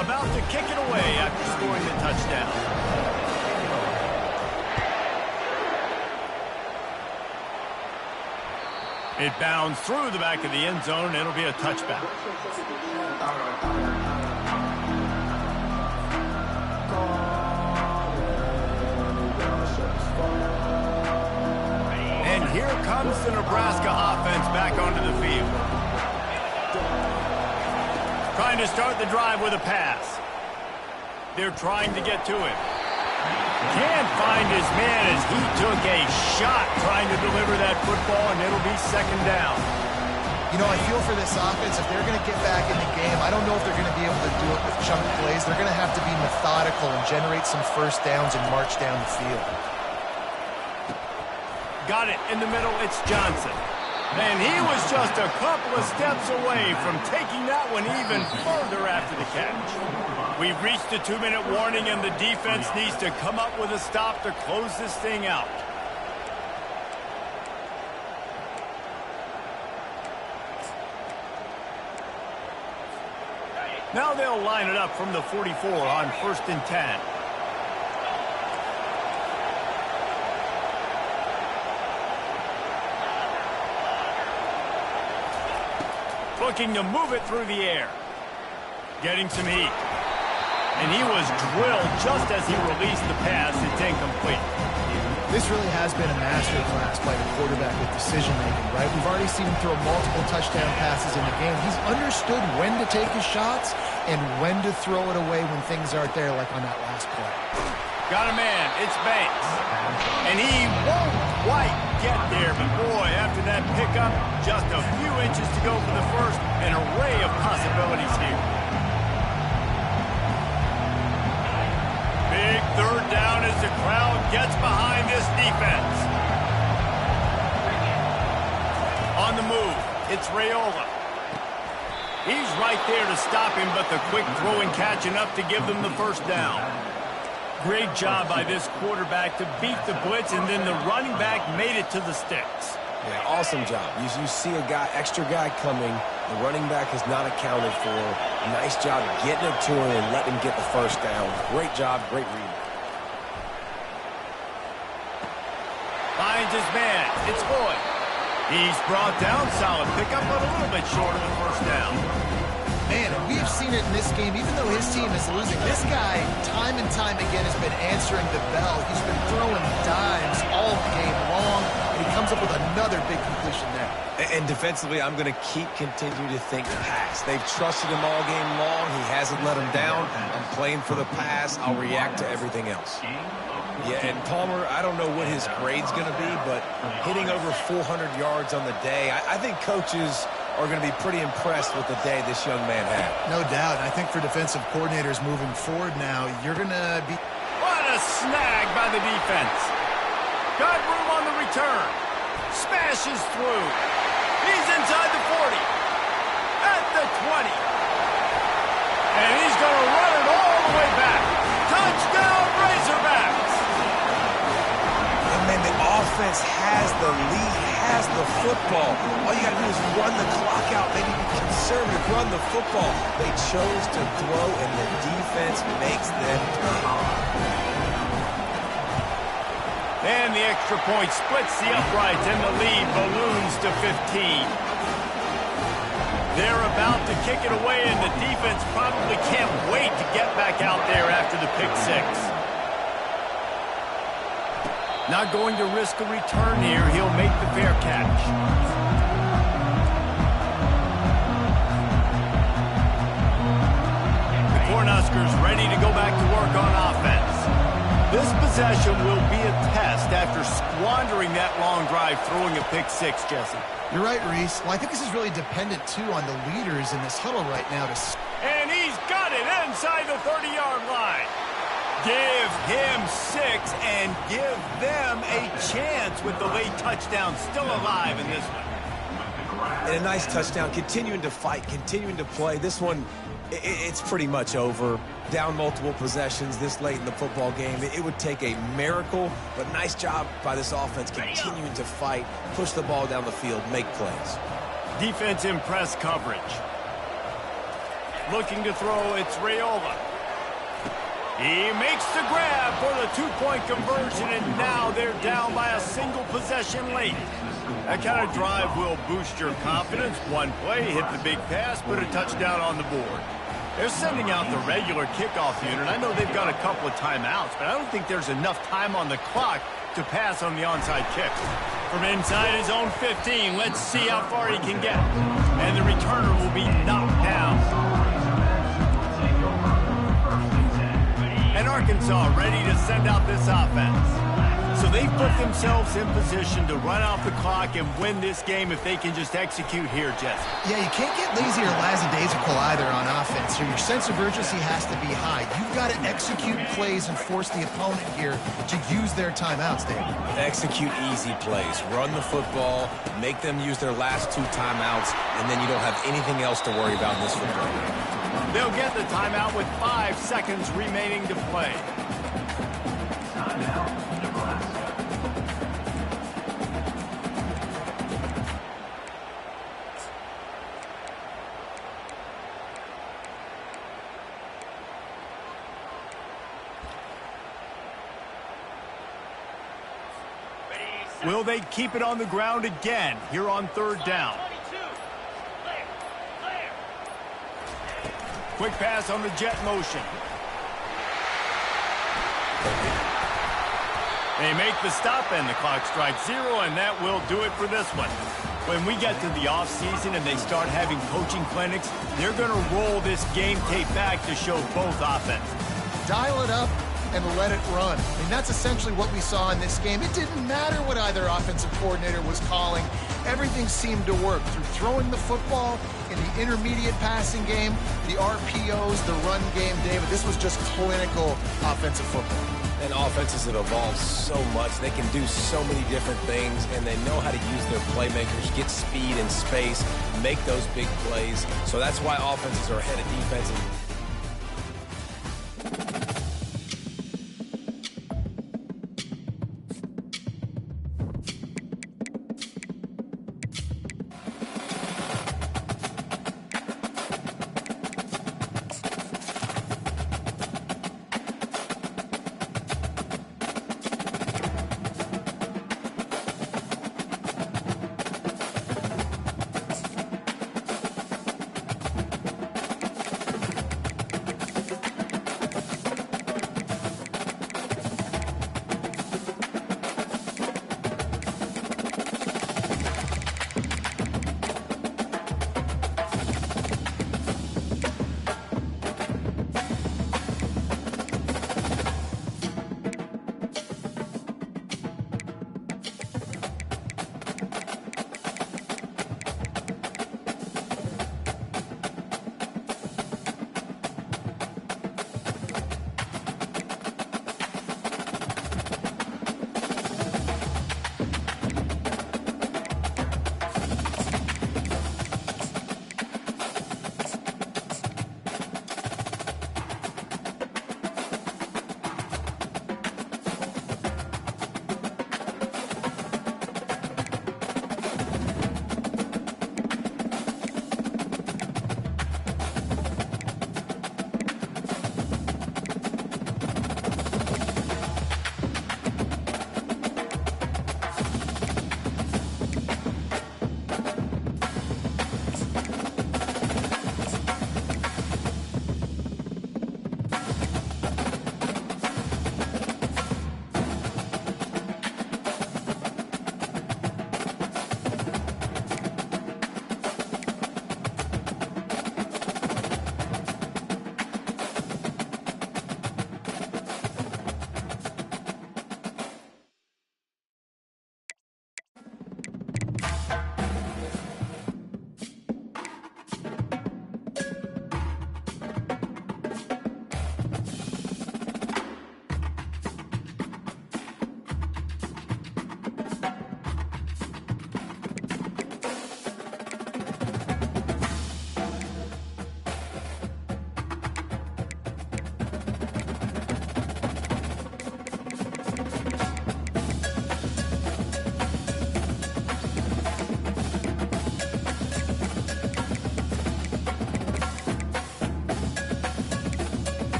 About to kick it away after scoring the touchdown. It bounds through the back of the end zone, and it'll be a touchback. And here comes the Nebraska offense back onto the field. Trying to start the drive with a pass. They're trying to get to him. Can't find his man as he took a shot trying to deliver that football, and it'll be 2nd down. You know, I feel for this offense, if they're going to get back in the game, I don't know if they're going to be able to do it with chunk plays. They're going to have to be methodical and generate some 1st downs and march down the field. Got it in the middle. It's Johnson. And he was just a couple of steps away from taking that one even further after the catch. We've reached a 2-minute warning, and the defense needs to come up with a stop to close this thing out. Now they'll line it up from the 44 on 1st and 10. Looking to move it through the air. Getting some heat. And he was drilled just as he released the pass. It's incomplete. This really has been a masterclass by the quarterback with decision-making, right? We've already seen him throw multiple touchdown passes in the game. He's understood when to take his shots and when to throw it away when things aren't there, like on that last play. Got a man. It's Banks. And he won't quite get there, but boy, after that pickup, just a few inches to go for the first. An array of possibilities here. Big 3rd down as the crowd gets behind this defense. On the move, it's Raiola. He's right there to stop him, but the quick throw and catch enough to give them the first down. Great job by this quarterback to beat the blitz, and then the running back made it to the sticks. Yeah, awesome job. You see a extra guy coming. The running back has not accounted for. Nice job getting it to him and letting him get the first down. Great job, great read. Finds his man. It's Boyd. He's brought down. Solid pickup, but a little bit short of the first down. Man, and we've seen it in this game, even though his team is losing, this guy, time and time again, has been answering the bell. He's been throwing dimes all game long, and he comes up with another big completion there. And defensively, I'm going to continue to think pass. They've trusted him all game long. He hasn't let him down. I'm playing for the pass. I'll react to everything else. Yeah, and Palmer, I don't know what his grade's going to be, but hitting over 400 yards on the day, I think coaches are going to be pretty impressed with the day this young man had. No doubt. And I think for defensive coordinators moving forward now, you're going to be... What a snag by the defense. Got room on the return. Smashes through. He's inside the 40. At the 20. And he's going to run it all the way back. Touchdown, Razorbacks. Man, the offense has the lead, has the football. All you got to do is run the clock out. Maybe be conservative, run the football. They chose to throw, and the defense makes them pay. And the extra point splits the uprights, and the lead balloons to 15. They're about to kick it away, and the defense probably can't wait to get back out there after the pick six. Not going to risk a return here. He'll make the fair catch. The Cornhuskers ready to go back to work on offense. This possession will be a test after squandering that long drive throwing a pick six, Jesse. You're right, Reese. Well, I think this is really dependent, too, on the leaders in this huddle right now. And he's got it inside the 30-yard line. Give him 6 and give them a chance with the late touchdown still alive in this one. And a nice touchdown, continuing to fight, continuing to play. This one, it's pretty much over. Down multiple possessions this late in the football game. It would take a miracle, but nice job by this offense continuing to fight, push the ball down the field, make plays. Defense in press coverage. Looking to throw, it's Raiola. He makes the grab for the two-point conversion, and now they're down by a single possession late. That kind of drive will boost your confidence. One play, hit the big pass, put a touchdown on the board. They're sending out the regular kickoff unit. I know they've got a couple of timeouts, but I don't think there's enough time on the clock to pass on the onside kick. From inside his own 15, let's see how far he can get. And the returner will be knocked down. And Arkansas ready to send out this offense. So they've put themselves in position to run out the clock and win this game if they can just execute here, Jesse. Yeah, you can't get lazy or lackadaisical either on offense here. Your sense of urgency has to be high. You've got to execute plays and force the opponent here to use their timeouts, David. Execute easy plays. Run the football, make them use their last 2 timeouts, and then you don't have anything else to worry about in this football game. They'll get the timeout with 5 seconds remaining to play. Timeout, Nebraska. Will they keep it on the ground again here on third down? Quick pass on the jet motion. They make the stop and the clock strikes 0, and that will do it for this one. When we get to the offseason and they start having coaching clinics, they're going to roll this game tape back to show both offenses. Dial it up and let it run. I mean, that's essentially what we saw in this game. It didn't matter what either offensive coordinator was calling. Everything seemed to work through throwing the football in the intermediate passing game, the RPOs, the run game, David. This was just clinical offensive football. And offenses have evolved so much. They can do so many different things, and they know how to use their playmakers, get speed and space, make those big plays. So that's why offenses are ahead of defenses.